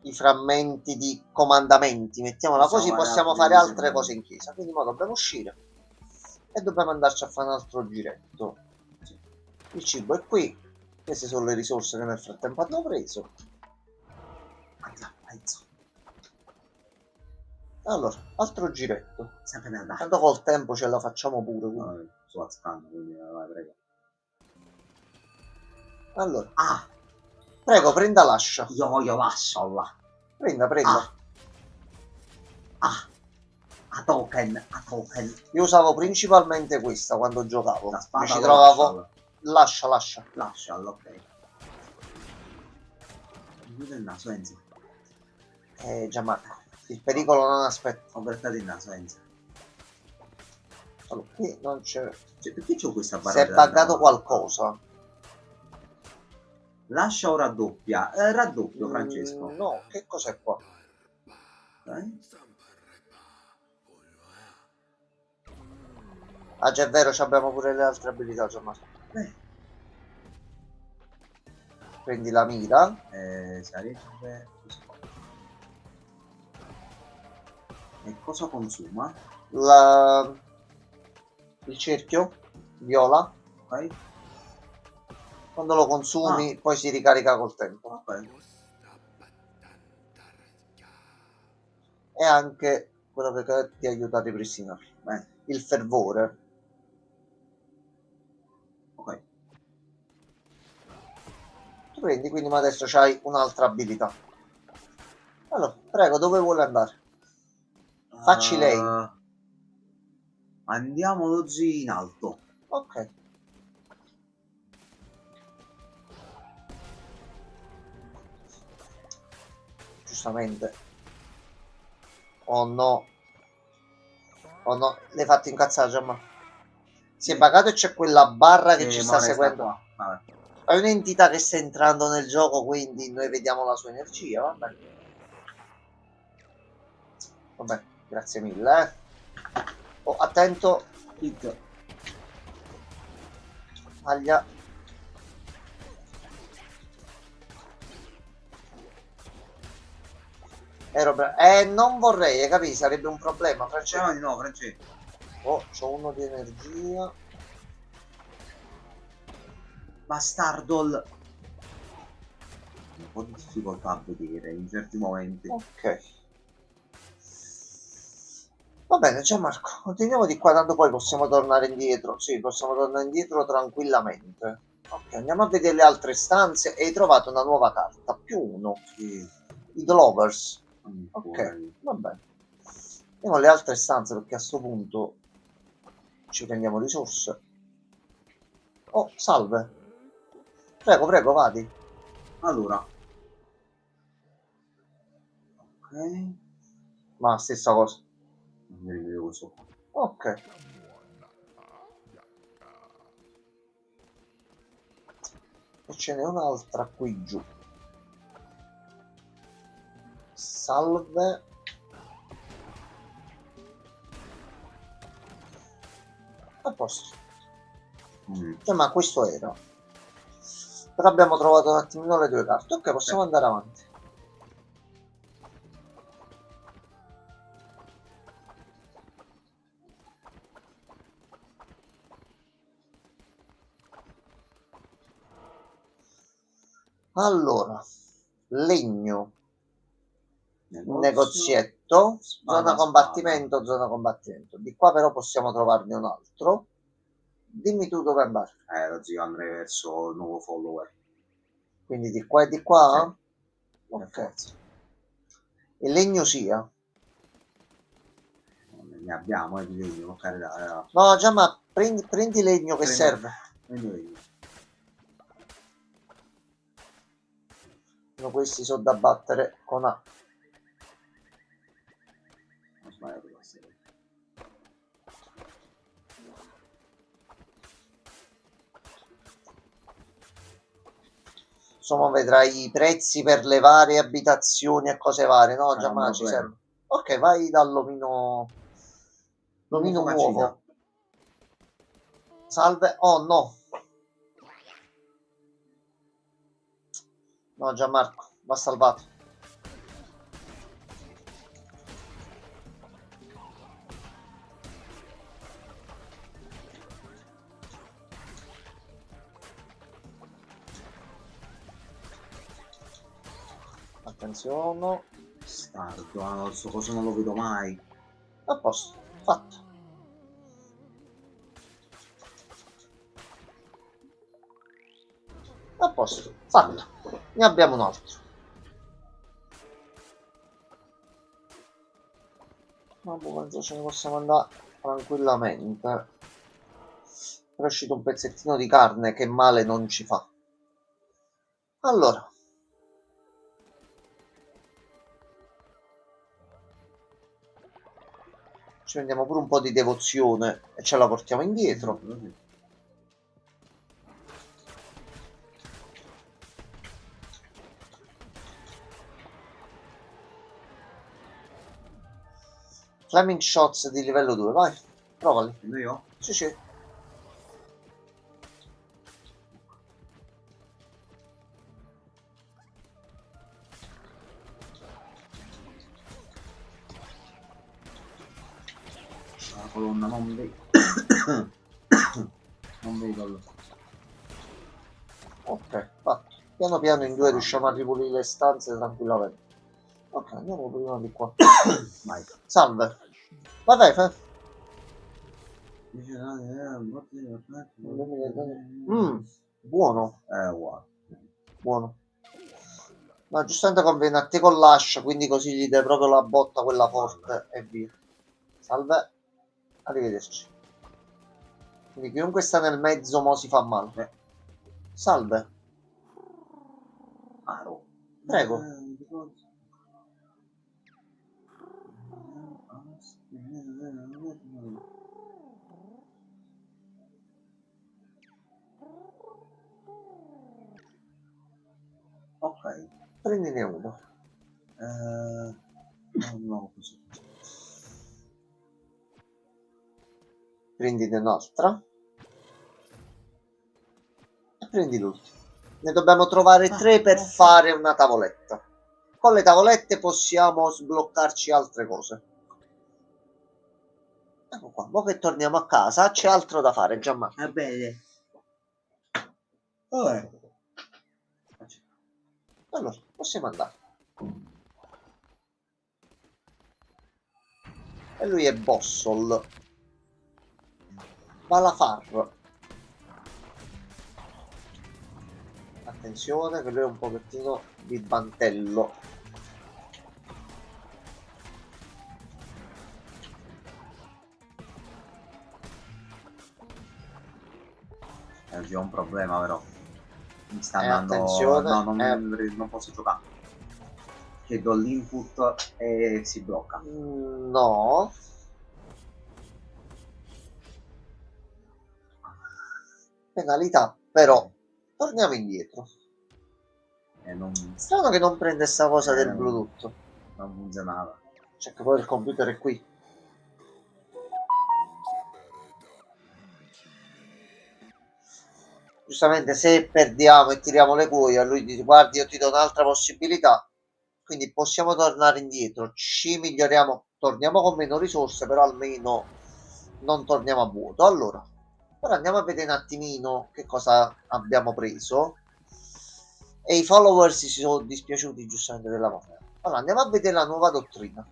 i frammenti di comandamenti, mettiamola così, possiamo fare altre cose in chiesa. Quindi ora dobbiamo uscire e dobbiamo andarci a fare un altro giretto. Il cibo è qui. Queste sono le risorse che nel frattempo hanno preso. Andiamo, mezzo. Allora, altro giretto. Sempre nella Tanto col tempo ce la facciamo pure. Quindi. Sto azzecando, quindi vai, prego. Allora, Ah, prego, prenda l'ascia. io voglio l'ascia. Prenda, prenda. A token. Io usavo principalmente questa quando giocavo. La spada Mi ci o trovavo. Lascia. Lascialo, ok. Mi chiude il naso, Enzo. Gianmarco, il pericolo non aspetta. Ho grattato il naso, Enzo. Allora, qui non c'è. Cioè, perché c'ho questa Si barra? è buggato qualcosa. Lascia o raddoppia? Raddoppio, Francesco. No, che cos'è qua? Ah, già è vero, abbiamo pure le altre abilità, Gianmarco. Prendi la mira. Sarebbe... E cosa consuma? Il cerchio viola. Ok. Quando lo consumi poi si ricarica col tempo. Ok. E anche quello che ti aiuta a ripristinare. Il fervore. Ok. Tu prendi, quindi ma adesso c'hai un'altra abilità. Allora, prego, dove vuole andare? Facci lei. Andiamo oggi in alto. Ok. Giustamente. Oh no. Oh no, l'hai fatto incazzare, Giamma. Si è buggato e c'è quella barra che ci sta seguendo. È un'entità che sta entrando nel gioco, quindi noi vediamo la sua energia, vabbè. Vabbè, grazie mille, Oh, attento. Hit. Aglia. Non vorrei, capi? Sarebbe un problema, Francesco. No, Francesco. Oh, c'ho uno di energia. Bastardol. Un po' di difficoltà a vedere in certi momenti. Ok. Va bene, Gianmarco, continuiamo di qua, tanto poi possiamo tornare indietro. Sì, possiamo tornare indietro tranquillamente. Ok, andiamo a vedere le altre stanze e hai trovato una nuova carta, +1. Sì. I Glovers. Ok, Fuori. va bene. Andiamo alle altre stanze perché a sto punto ci prendiamo risorse. Oh, salve. Prego, prego, vadi. Allora. Ok. Ma stessa cosa. Mi rivedo questo qua. Ok. E ce n'è un'altra qui giù. Salve. A posto. Cioè, ma questo era. Però abbiamo trovato un attimino le due carte. Ok, possiamo andare avanti. Allora, legno, negozietto, zona combattimento, zona combattimento. Di qua però possiamo trovarne un altro. Dimmi tu dove andare. Lo zio andrei verso il nuovo follower. Quindi di qua e di qua? Sì. Ok. Il legno sia. Ne abbiamo di legno, per carità. No, già, ma prendi legno che serve. Prendi legno. Questi sono da battere con A. Ho sbagliato questa. Insomma, vedrai i prezzi per le varie abitazioni e cose varie, no? Già, ma ci serve. Ok, vai dall'omino nuovo. Salve. Oh no. No, Gianmarco, va salvato. Attenzione. Stardo, ah, questo coso non lo vedo mai. A posto, fatto. A posto, fatto. Ne abbiamo un altro. Ma penso ce ne possiamo andare tranquillamente. Però è uscito un pezzettino di carne che male non ci fa. Allora. Ci prendiamo pure un po' di devozione e ce la portiamo indietro. Flaming Shots di livello 2, vai, provali. Prendo io? Sì, sì. La colonna non vedo. Non vedo allora. Ok, fatto. Piano piano in due riusciamo a ripulire le stanze tranquillamente. Ok, andiamo prima di qua. Vai. Salve. Vabbè, buono, Guarda. buono. Ma giustamente conviene a te con l'ascia, quindi così gli dai proprio la botta quella forte e via. Salve. Arrivederci. Quindi chiunque sta nel mezzo mo si fa male. Salve. Aro. Prego. Ok. Prendine uno. No, così. Prendine un'altra. E prendi l'ultimo. Ne dobbiamo trovare 3 per fare una tavoletta. Con le tavolette possiamo sbloccarci altre cose. Ecco qua, mo che torniamo a casa c'è altro da fare, Gianmarco. Va bene. Vabbè. Allora, possiamo andare. E lui è Bossol. Balafar. Attenzione che lui è un pochettino di bantello. Oggi ho un problema però. Mi sta andando. Attenzione. No, non posso giocare. Che do l'input e si blocca. No. Penalità, però. Torniamo indietro. Strano che non prende sta cosa del Bluetooth. Non funzionava. Cioè che poi il computer è qui. Giustamente se perdiamo e tiriamo le cuoie a lui dice guardi io ti do un'altra possibilità, quindi possiamo tornare indietro, ci miglioriamo, torniamo con meno risorse però almeno non torniamo a vuoto. Allora ora andiamo a vedere un attimino che cosa abbiamo preso e i follower si sono dispiaciuti giustamente della moneta. Allora andiamo a vedere la nuova dottrina.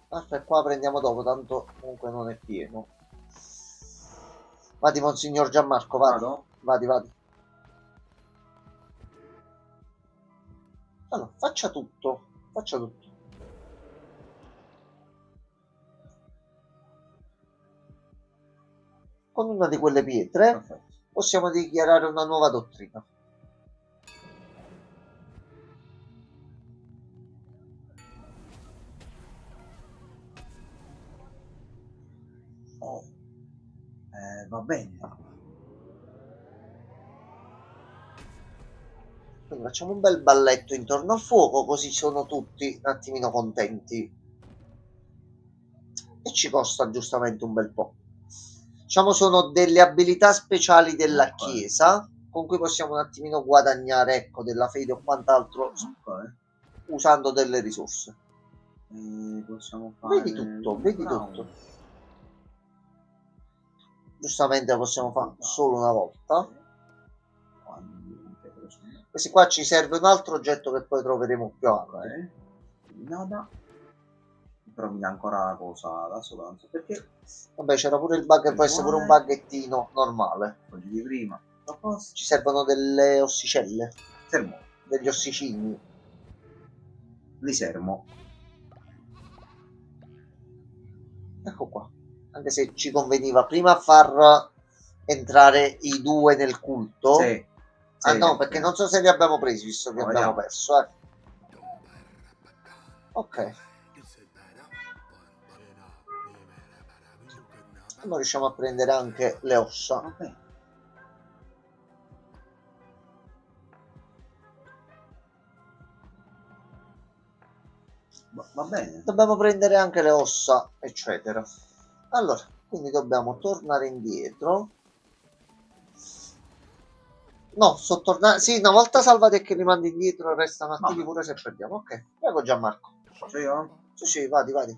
Aspetta, qua prendiamo dopo, tanto comunque non è pieno. Vadi, Monsignor Gianmarco, vadi. Vado? Vadi, vadi. Allora, faccia tutto. Faccia tutto. Con una di quelle pietre possiamo dichiarare una nuova dottrina. Oh. Va bene. Quindi facciamo un bel balletto intorno al fuoco, così sono tutti un attimino contenti. E ci costa giustamente un bel po'. Diciamo sono delle abilità speciali della Chiesa con cui possiamo un attimino guadagnare, ecco, della fede o quant'altro usando delle risorse. Possiamo fare... Vedi tutto, vedi tutto. Giustamente lo possiamo fare solo una volta. Questi qua ci serve un altro oggetto che poi troveremo più avanti. Nada. Però mi dà ancora la cosa da sola, non so perché. Vabbè, c'era pure il bug, può essere pure un buggettino normale. Oggi di prima. Ci servono delle ossicelle, Sermo. degli ossicini. Li sermo. Ecco qua. Anche se ci conveniva prima far entrare i due nel culto. Sì. Ah no, perché non so se li abbiamo presi, visto che abbiamo perso. Ok. Non riusciamo a prendere anche le ossa. Ok. Va bene. Dobbiamo prendere anche le ossa, eccetera. Allora, quindi dobbiamo tornare indietro. No, sto tornando. Sì, una volta salvati e che rimandi indietro, restano attivi pure se perdiamo. Ok, prego Gianmarco. Faccio io? Sì, vadi, vadi.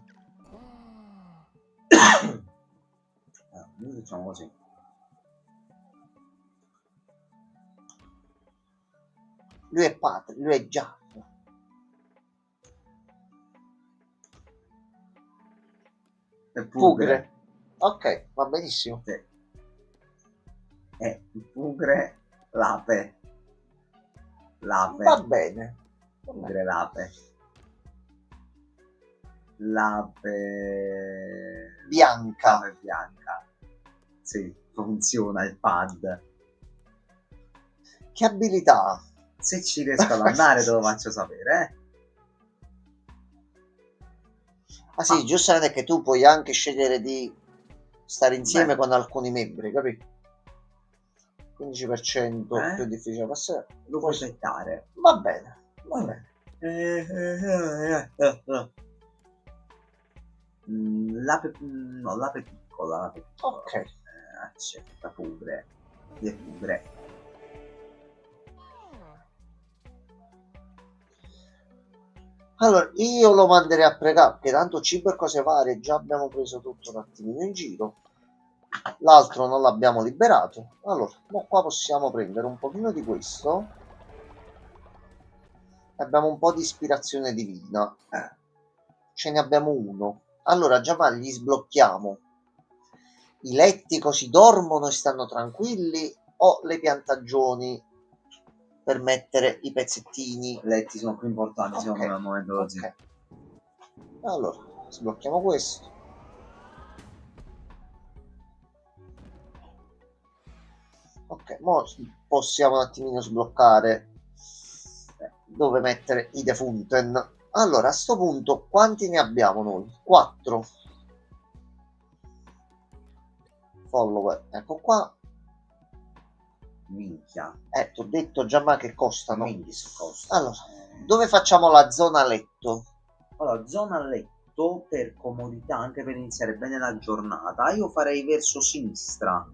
Noi facciamo così. Lui è padre, lui è già. Pugre. Ok, va benissimo. Sì. Pugre, l'ape. L'ape. Va bene. Pugre, l'ape. L'ape bianca. L'ape bianca. Sì, funziona il pad. Che abilità. Se ci riesco ad andare te lo faccio sapere, Ah sì, giustamente che tu puoi anche scegliere di stare insieme con alcuni membri, capito? 15% più difficile passare. Lo puoi settare. Va bene, va bene. L'ape piccola. Ok. Accetta pure. Le pure. Allora, io lo manderei a pregare, perché tanto cibo e cose varie già abbiamo preso tutto un attimino in giro. L'altro non l'abbiamo liberato. Allora, qua possiamo prendere un pochino di questo. Abbiamo un po' di ispirazione divina. Ce ne abbiamo uno. Allora, già gli sblocchiamo i letti così dormono e stanno tranquilli, o le piantagioni per mettere i pezzettini. I letti sono più importanti secondo me al momento così. Allora, sblocchiamo questo. Ok, ora possiamo un attimino sbloccare dove mettere i defunten. Allora, a sto punto, quanti ne abbiamo noi? 4 follower. Ecco qua. Minchia. Ti ho detto già ma che costano. Costa. Allora, dove facciamo la zona letto? Allora, zona letto per comodità, anche per iniziare bene la giornata, io farei verso sinistra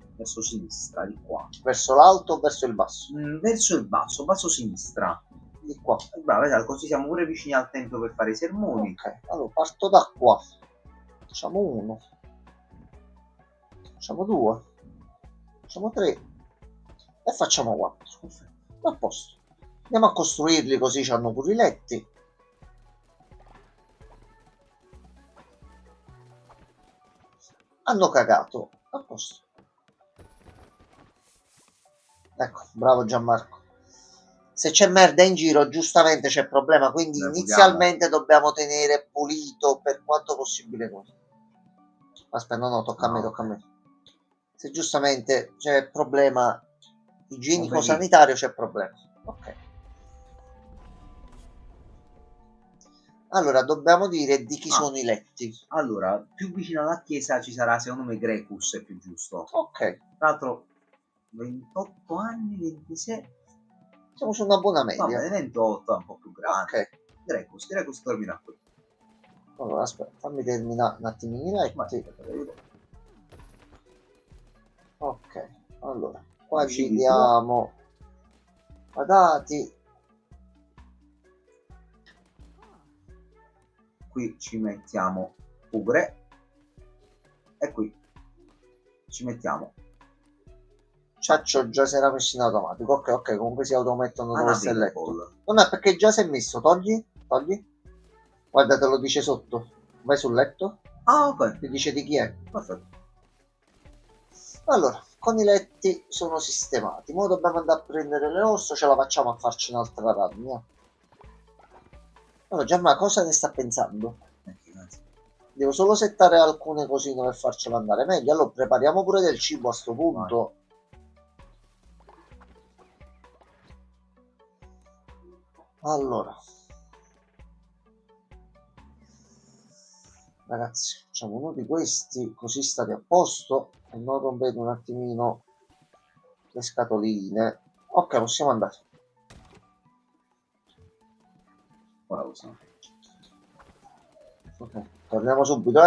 di qua. Verso l'alto o verso il basso? Verso il basso sinistra. Di qua. Bravo, così siamo pure vicini al tempio per fare i sermoni. Ok, allora parto da qua. Facciamo 1. Facciamo 2. Facciamo 3. E facciamo 4. A posto. Andiamo a costruirli così hanno pure i letti. Hanno cagato. A posto. Ecco, bravo Gianmarco. Se c'è merda in giro, giustamente c'è problema, quindi inizialmente dobbiamo tenere pulito per quanto possibile noi. Aspetta, no, tocca a me. Se giustamente c'è problema igienico-sanitario, c'è problema. Ok. Allora, dobbiamo dire di chi sono i letti. Allora, più vicino alla chiesa ci sarà, secondo me, Grecus, è più giusto. Ok. Tra l'altro, 28 anni, 26... Siamo su una buona media. Va bene, 28 è un po' più grande. Ok. Grecus dormirà qui. Allora, aspetta, fammi terminare un attimino i letti. Ok, allora, qua gli diamo patati. Qui ci mettiamo pure. E qui ci mettiamo Ciaccio già si era messo in automatico. Ok, ok, comunque si automettono dove sta il letto. Ball. Non è perché già si è messo. Togli, togli. Guarda, te lo dice sotto. Vai sul letto. Ah, ok. Ti dice di chi è. Perfetto. Allora, con i letti sono sistemati. Ora dobbiamo andare a prendere le ossa. Ce la facciamo a farci un'altra run. Allora, Gianma, cosa ne sta pensando? Devo solo settare alcune cosine per farcelo andare meglio. Allora, prepariamo pure del cibo a sto punto. Allora, ragazzi, facciamo uno di questi, così state a posto e non rompete un attimino le scatoline. Ok, possiamo andare. Ora usiamo. Ok, torniamo subito,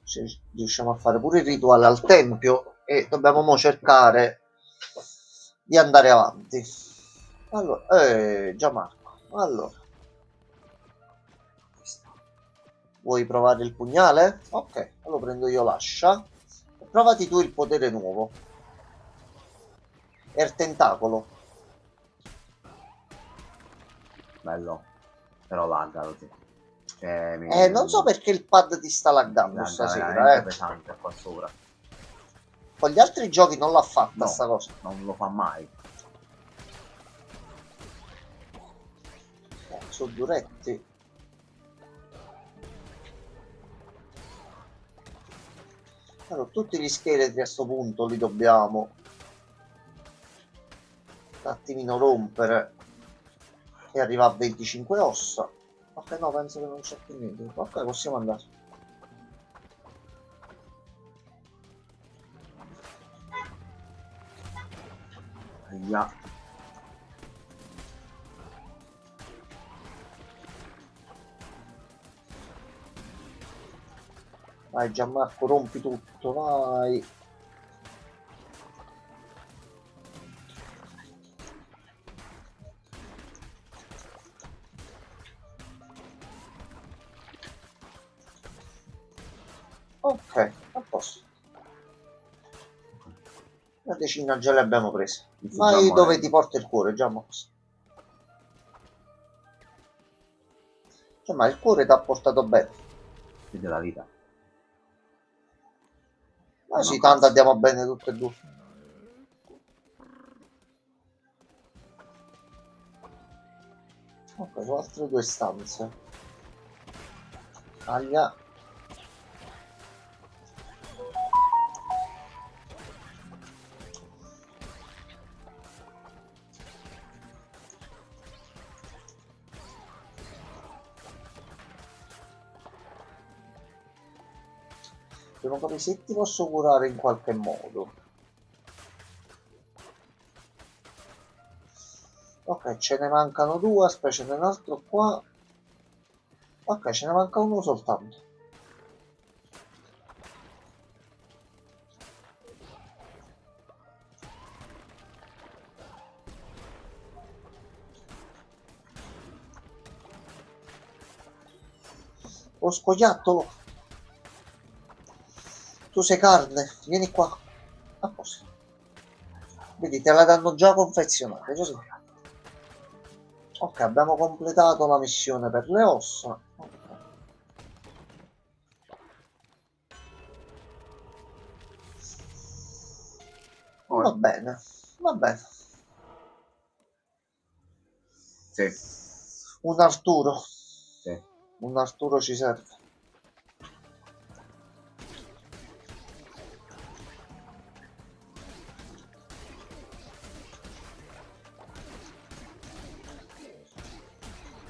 Se riusciamo a fare pure il rituale al tempio e dobbiamo mo cercare di andare avanti. Allora, Gianmarco, allora. Vuoi provare il pugnale? Ok, allora prendo io l'ascia. Provati tu il potere nuovo. È il tentacolo. Bello. Però lagga così. Cioè, Non so perché il pad ti sta laggando lagga stasera, veramente pesante qua sopra. Con gli altri giochi non l'ha fatta No, sta cosa. non lo fa mai. Sono duretti. Allora, tutti gli scheletri a sto punto li dobbiamo un attimino rompere e arriva a 25 ossa. Ok, no, penso che non c'è più niente. Ok, possiamo andare. Aia. Vai Gianmarco, rompi tutto, vai. Ok, a posto. Una decina già le abbiamo prese. Vai dove ti porta il cuore, Gianmarco. Cioè, ma il cuore ti ha portato bene. Sì, della vita. Ma sì, tanto andiamo bene tutte e due. Ok, sono altre due stanze. Aglia. Devo capire se ti posso curare in qualche modo. Ok, ce ne mancano due, aspetta, ce n'è un altro qua. Ok, ce ne manca uno soltanto. Oh, scoiattolo! Tu sei carne, vieni qua. A posto. Vedi, te la danno già confezionata, così. Ok, abbiamo completato la missione per le ossa. Okay. Va bene, va bene. Sì. Un Arturo. Sì. Un Arturo ci serve.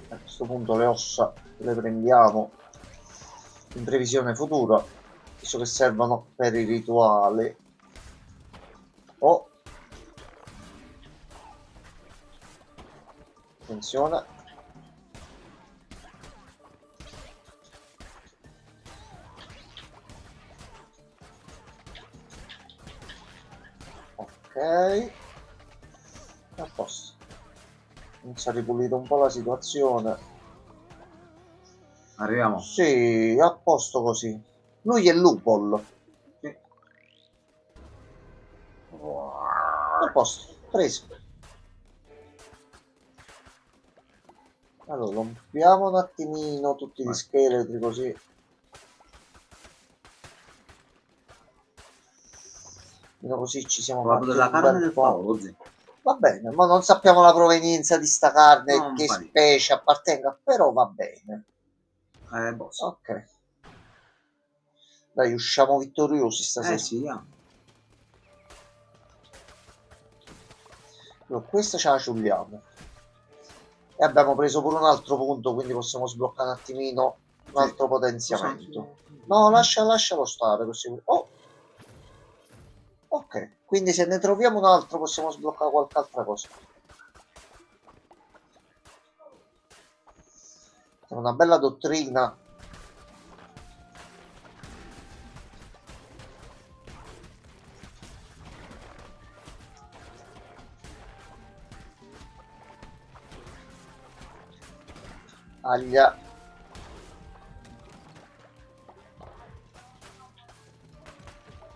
A questo punto le ossa le prendiamo in previsione futura, visto che servono per i rituali. Oh, attenzione. Ok, a posto. Inizia a ripulire un po' la situazione. Arriviamo. Sì, a posto così. Lui è Lupol. Sì. A posto, preso. Allora, rompiamo un attimino tutti gli Vai. scheletri così. Così ci siamo Vado fatti della un carne bel del po'. favolo, zio. Va bene, ma non sappiamo la provenienza di sta carne, Non che fa niente. specie appartenga, però va bene. Boss. Ok. Dai, usciamo vittoriosi stasera. Sì, yeah. Allora, questa ce la ciulliamo. E abbiamo preso pure un altro punto, quindi possiamo sbloccare un attimino un altro potenziamento. No, lascialo stare così. Oh! Ok, quindi se ne troviamo un altro possiamo sbloccare qualche altra cosa. È una bella dottrina. Aglia.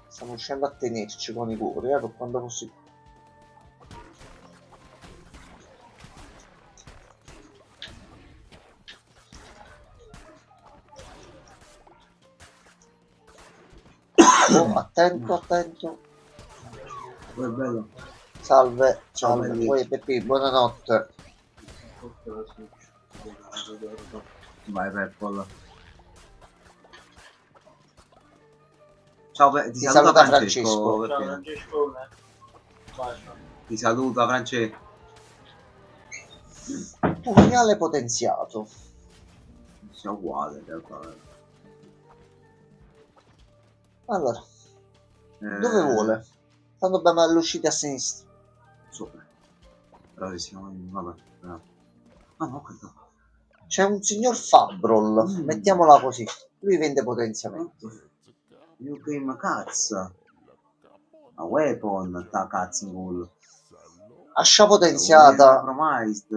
Stiamo riuscendo a tenerci con i cuori, per quando possibile. Oh, attento, attento. Oh, è bello. Salve, Ciao, salve. belli. Poi Peppi, buonanotte. Vai, Peppola. Ciao, ti saluta saluta Francesco. Francesco. Ciao, Francesco. Ti saluta Francesco. Pugnale potenziato. Sia uguale in realtà. Allora, dove vuole? Tanto dobbiamo all'uscita a sinistra. Sopra. Però siamo in... Vabbè. No. Ah, no, no. C'è un signor Fabrol, mettiamola così. Lui vende potenziamenti. You came cazzo. A weapon, ta cazzo in culo. Ascia potenziata.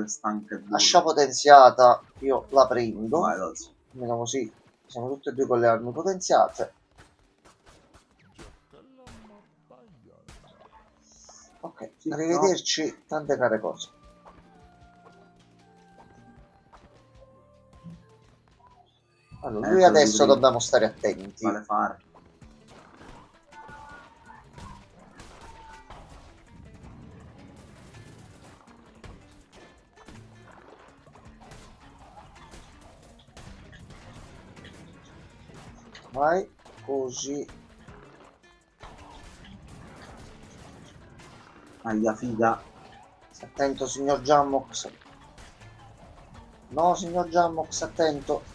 Stanca Ascia potenziata. Io la prendo. Vai, Lozzi. Almeno così. Siamo tutti e due con le armi potenziate. Ok, arrivederci. Tante care cose. Allora, lui adesso dobbiamo stare attenti. Vale fare. Vai, così. Aia, figa. Attento, signor Jammox. No, signor Jammox, attento.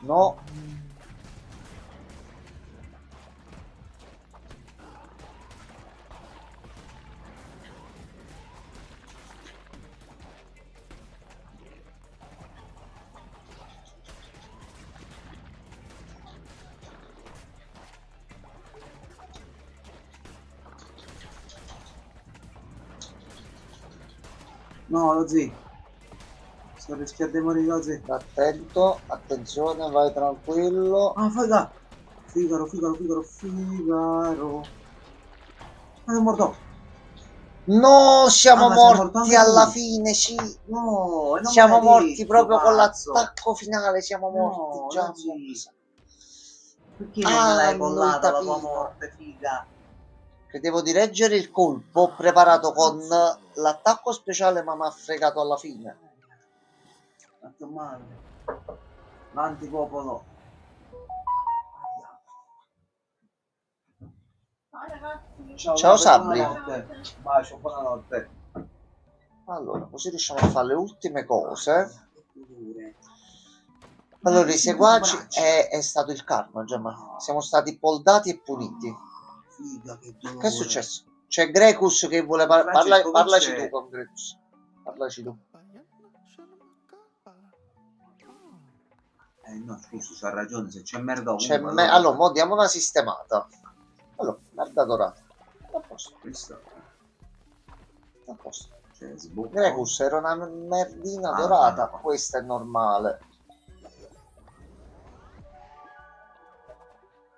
No. No, lo zio. Sto rischiando di morire, lo zio. Attento, attenzione, vai tranquillo. Ah, figa. Figaro, Figaro, Figaro, Figaro. Ma è morto. No, siamo morti alla lui. fine, sì. No, non siamo morti detto, proprio con pazzo. l'attacco finale, siamo morti No, già. Perché non me l'hai collata la tua tapino. morte, figa? Credevo di reggere il colpo preparato con l'attacco speciale, ma mi ha fregato alla fine. Fatto male. L'antipopolo. Ciao Sabri. Buonanotte. Bacio, buonanotte. Allora, così riusciamo a fare le ultime cose. Allora, i seguaci è stato il karma, Gemma. Siamo stati poldati e puniti. Figa, che è successo? C'è Grecus che vuole parlaci tu con Grecus. Parlaci tu. No, scusa, c'ha ragione, se c'è merda allora, mo diamo una sistemata. Allora, merda dorata. A posto. A posto. Cioè, sbocco. Grecus era una merdina Ah, dorata, no. questa è normale.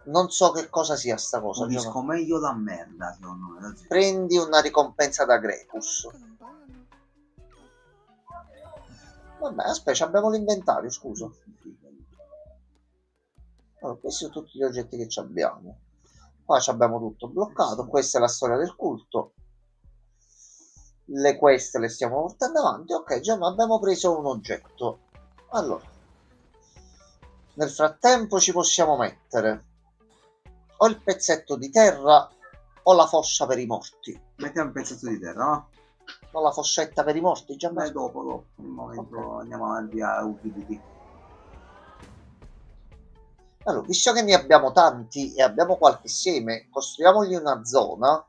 Non so che cosa sia sta cosa. Capisco meglio la merda, secondo me. Prendi una ricompensa da Grecus. Vabbè, aspetta, abbiamo l'inventario, scusa. Allora, questi sono tutti gli oggetti che abbiamo. Qua abbiamo tutto bloccato. Questa è la storia del culto. Le quest le stiamo portando avanti. Ok, già abbiamo preso un oggetto. Allora, nel frattempo ci possiamo mettere o il pezzetto di terra o la fossa per i morti. Mettiamo un pezzetto di terra, no? O la fossetta per i morti, già. Beh, dopo. Un momento, okay. Andiamo avanti a utility. Allora, visto che ne abbiamo tanti e abbiamo qualche seme, costruiamogli una zona.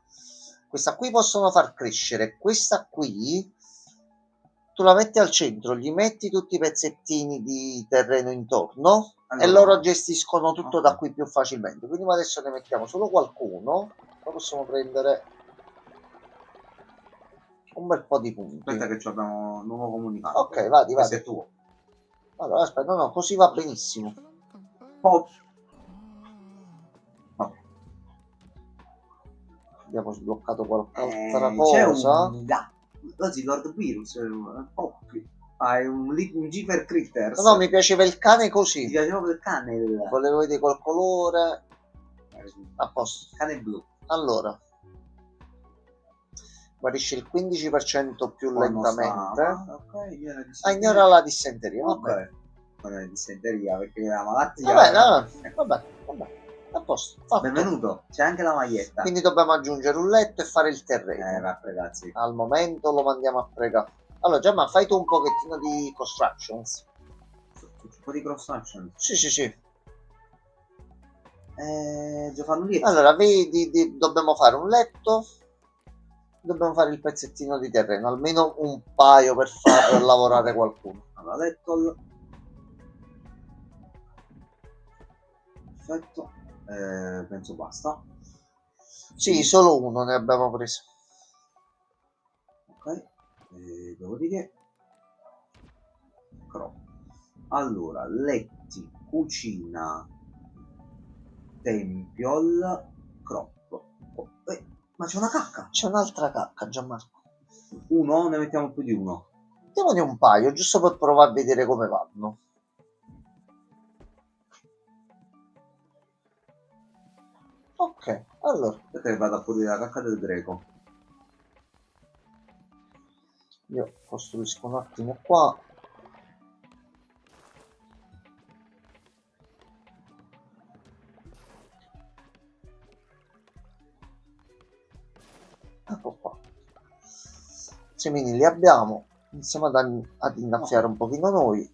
Questa qui possono far crescere. Questa qui tu la metti al centro, gli metti tutti i pezzettini di terreno intorno, allora, e loro gestiscono tutto, okay, da qui più facilmente. Quindi adesso ne mettiamo solo qualcuno. Poi possiamo prendere un bel po' di punti. Aspetta che abbiamo un nuovo comunicato. Ok, vadi. Questo è tuo. Allora, aspetta, no, così va benissimo. Oh. Abbiamo sbloccato qualcos'altra cosa. C'è un gatto. Oggi Lord Virus. Hai un Giver Critters. No, mi piaceva il cane così. Mi piaceva il cane. Volevo vedere col colore. A posto. Cane blu. Allora. Guarisce il 15% più lentamente. Okay, ignora la dissenteria. Vabbè. Non è dissenteria perché è una malattia. Vabbè. A posto. Fatto. Benvenuto. C'è anche la maglietta. Quindi dobbiamo aggiungere un letto e fare il terreno. Ragazzi. Al momento lo mandiamo a pregare. Allora, Giamma, fai tu un pochettino di constructions. Un po' di constructions? Sì. Già fanno lì. Allora, vedi, dobbiamo fare un letto. Dobbiamo fare il pezzettino di terreno, almeno un paio per far lavorare qualcuno. Allora, letto. Perfetto. Penso basta. Sì, solo uno ne abbiamo preso. Ok. Dopodiché. Allora, letti, cucina, tempiol, crop. Ma c'è una cacca! C'è un'altra cacca, Gianmarco. Uno? Ne mettiamo più di uno? Mettiamone un paio, giusto per provare a vedere come vanno. Ok, allora. Aspetta che vado a pulire la cacca del greco. Io costruisco un attimo qua. Ecco qua. Semini li abbiamo. Iniziamo ad innaffiare un pochino noi.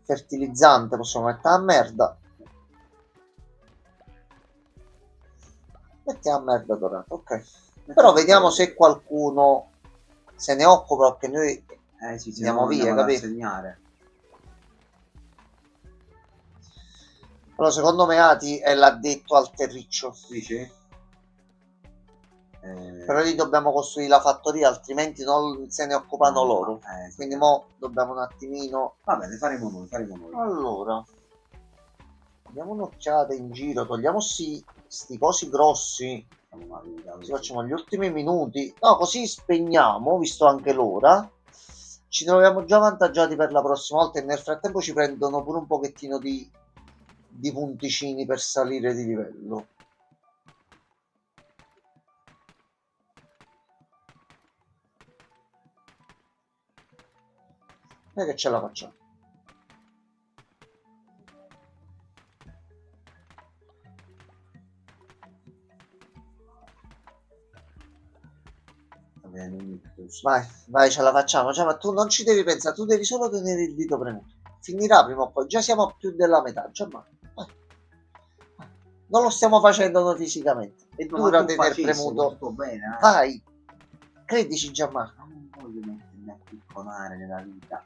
Fertilizzante possiamo mettere a merda. Mettiamo a merda dorata, ok. Però vediamo se qualcuno se ne occupa, perché noi andiamo via, capito? Allora, secondo me Ati è l'addetto al terriccio. Dici? Però lì dobbiamo costruire la fattoria, altrimenti non se ne occupano loro. Quindi mo dobbiamo un attimino. Va bene, faremo noi. Allora, diamo un'occhiata in giro, togliamo sti cosi grossi. Ci facciamo gli ultimi minuti. No, così spegniamo, visto anche l'ora. Ci troviamo già avvantaggiati per la prossima volta e nel frattempo ci prendono pure un pochettino di punticini per salire di livello. E che ce la facciamo. Vai, ce la facciamo. Cioè, ma tu non ci devi pensare, tu devi solo tenere il dito premuto. Finirà prima o poi, già siamo a più della metà. Cioè, ma non lo stiamo facendo noi fisicamente. È dura tenere premuto. Tutto bene, Vai, credici, Gianmarco. Non voglio mettermi a picconare nella vita.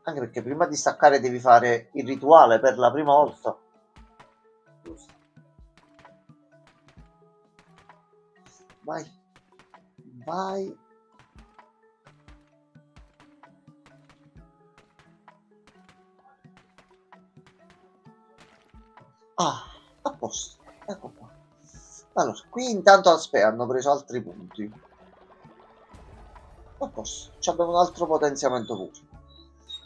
Anche perché prima di staccare devi fare il rituale per la prima volta. Vai. Vai. Ah, a posto. Ecco qua. Allora, qui intanto aspetta, hanno preso altri punti. A posto. Ci abbiamo un altro potenziamento pure.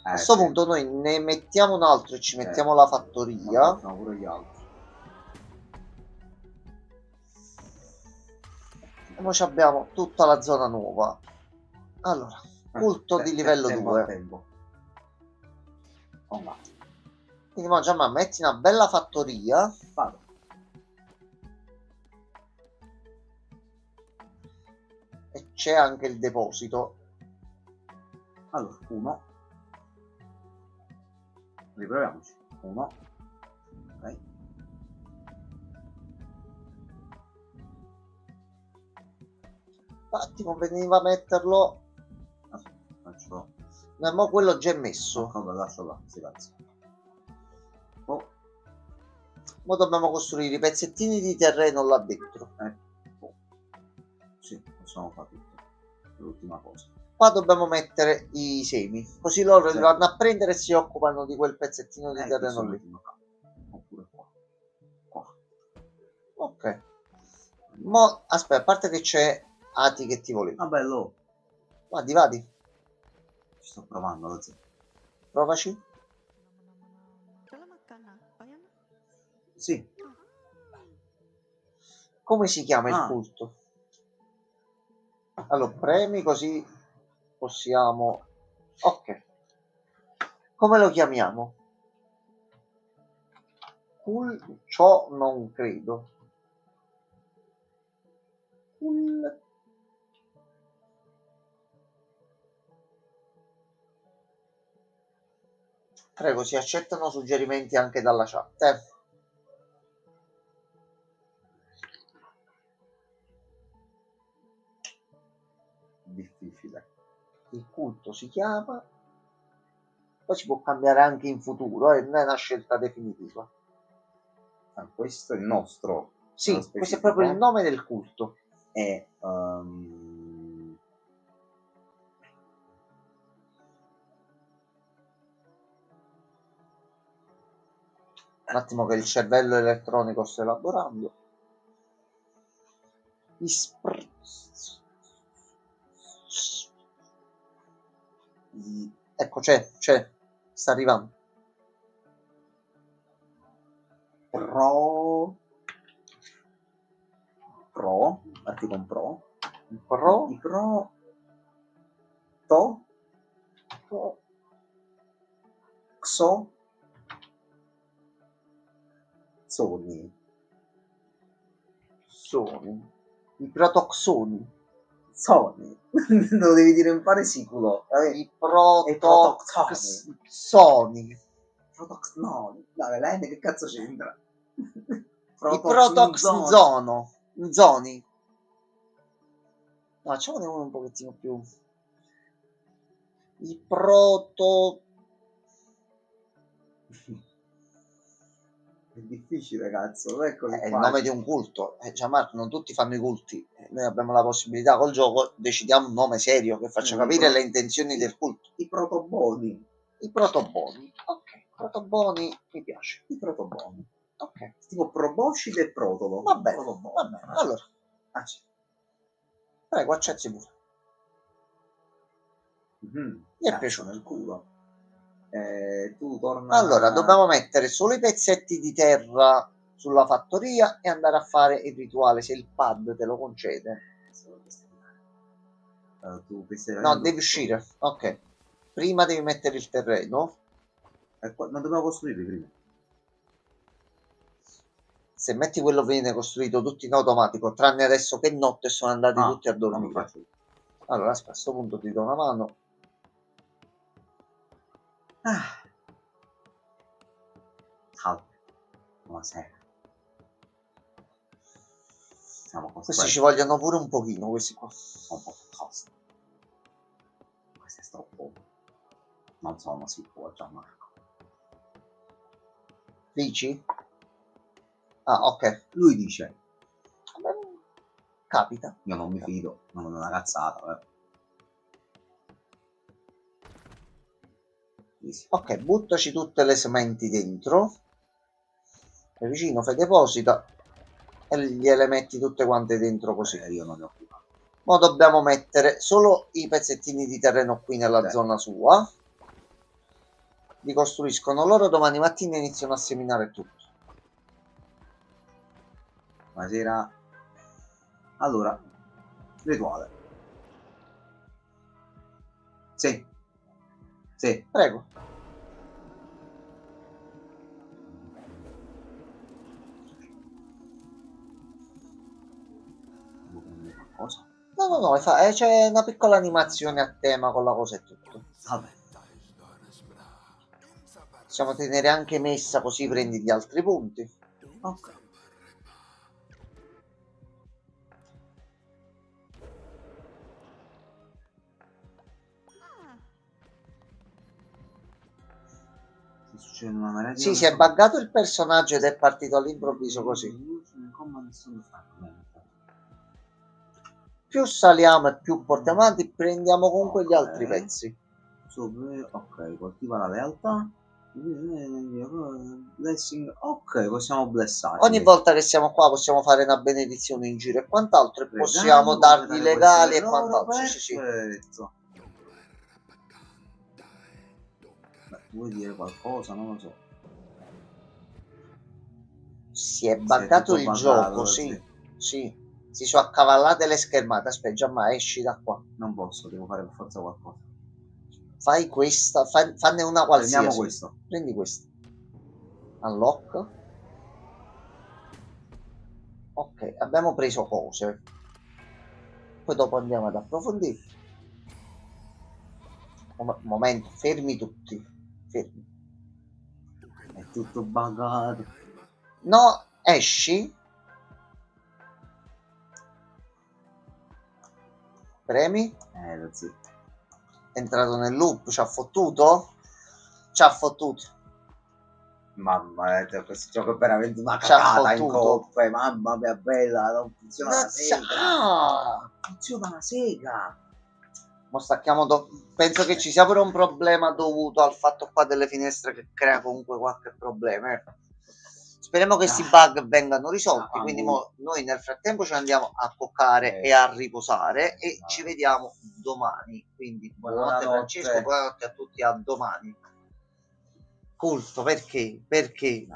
A questo sì. punto noi ne mettiamo un altro e ci mettiamo la fattoria. Facciamo pure gli altri. E ora abbiamo tutta la zona nuova. Allora, culto di livello 2. Oh, va. Quindi mo Giamma, metti una bella fattoria. Vado. E c'è anche il deposito. Allora, 1. Riproviamoci. 1. Ok. Infatti conveniva metterlo. Faccio. No, mo quello già è messo. No, lascio là, si cazzo. Oh. Mo dobbiamo costruire i pezzettini di terreno là dentro. Oh. Sì, possiamo fare tutto. L'ultima cosa. Qua dobbiamo mettere i semi, così loro li Sì. vanno a prendere e si occupano di quel pezzettino di terreno lì. Oppure qua. Qua. Ok. Mo, aspetta, a parte che c'è Ati che ti voleva. Ah, bello. Vadi, vadi. Ci sto provando, lo zio. Provaci. Sì. Come si chiama il culto? Allora, premi così possiamo... Ok. Come lo chiamiamo? Ciò non credo. Prego, si accettano suggerimenti anche dalla chat. Difficile. Il culto si chiama. Poi si può cambiare anche in futuro, non è una scelta definitiva. Ah, questo è il nostro. Sì, questo è proprio il nome del culto. E un attimo che il cervello elettronico sta elaborando. Ecco, c'è, sta arrivando. Pro, parti con Pro. Pro, I Pro To Xo Sony. i protoxoni. Sony. Lo devi dire in pare sicuro. I protoxoni. No, dai, la N che cazzo c'entra? I protoxzono. Zoni. No, facciamone uno un pochettino più. I proto... È difficile, cazzo. Ecco è il nome di un culto. Gianmarco, non tutti fanno i culti. Noi abbiamo la possibilità col gioco, decidiamo un nome serio che faccia capire le intenzioni del culto. I protoboni. I protoboni. Ok, protoboni mi piace. I protoboni. Ok. Tipo proboscide e protolo. Va bene, va bene. Allora. Sì. Prego, accetti pure. Mi è piaciuto. Nel culo. Tu torna... Allora, dobbiamo mettere solo i pezzetti di terra sulla fattoria e andare a fare il rituale, se il pad te lo concede. No, devi uscire. Ok. Prima devi mettere il terreno. Non dobbiamo costruire prima. Se metti quello viene costruito tutto in automatico, tranne adesso che è notte sono andati tutti a dormire. Allora, aspetta, a questo punto ti do una mano. Buonasera. Questi ci vogliono pure un pochino, questi qua. Un po' tosto. Questo è troppo. Non sono sicuro, Gianmarco. Dici? Ah, ok. Lui dice. Capita. Io non mi fido, non è una cazzata. Ok, buttaci tutte le sementi dentro. E vicino fai deposita e gliele metti tutte quante dentro così. Io non ne ho più. Ora dobbiamo mettere solo i pezzettini di terreno qui nella zona sua. Li costruiscono loro, domani mattina iniziano a seminare tutto. Buonasera. Allora, rituale. Sì. Sì. Prego. Cosa? No, c'è una piccola animazione a tema con la cosa e tutto. Vabbè. Possiamo tenere anche messa così prendi gli altri punti. Ok. Succede una meraviglia. Sì, si è buggato il personaggio ed è partito all'improvviso così. Più saliamo e più portiamo avanti, prendiamo comunque gli altri pezzi. Ok, coltiva la lealtà. Blessing. Ok, possiamo blessare. Ogni volta che siamo qua possiamo fare una benedizione in giro e quant'altro e possiamo dargli legali e quant'altro. Sì, sì. Vuoi dire qualcosa? Non lo so. Si è buggato il gioco, sì. Sì. Si sono accavallate le schermate. Aspetta, Giamma, esci da qua. Non posso, devo fare per forza qualcosa. Fai questa, fanne una qualsiasi. Prendiamo questo. Prendi questo. Unlock. Ok, abbiamo preso cose. Poi dopo andiamo ad approfondire. Momento, fermi tutti. Fermi. È tutto buggato. No, esci. Premi. Sì. È entrato nel loop, ci ha fottuto? Ci ha fottuto. Mamma mia, questo gioco è veramente una cagata in coppe. Mamma mia, bella, non funziona la sega. Funziona la sega. Mo stacchiamo penso che ci sia pure un problema dovuto al fatto qua delle finestre che crea comunque qualche problema. Speriamo che questi bug vengano risolti, quindi noi nel frattempo ci andiamo a toccare e a riposare e ci vediamo domani. Quindi buonanotte Francesco, buonanotte a tutti, a domani. Culto, perché? Perché?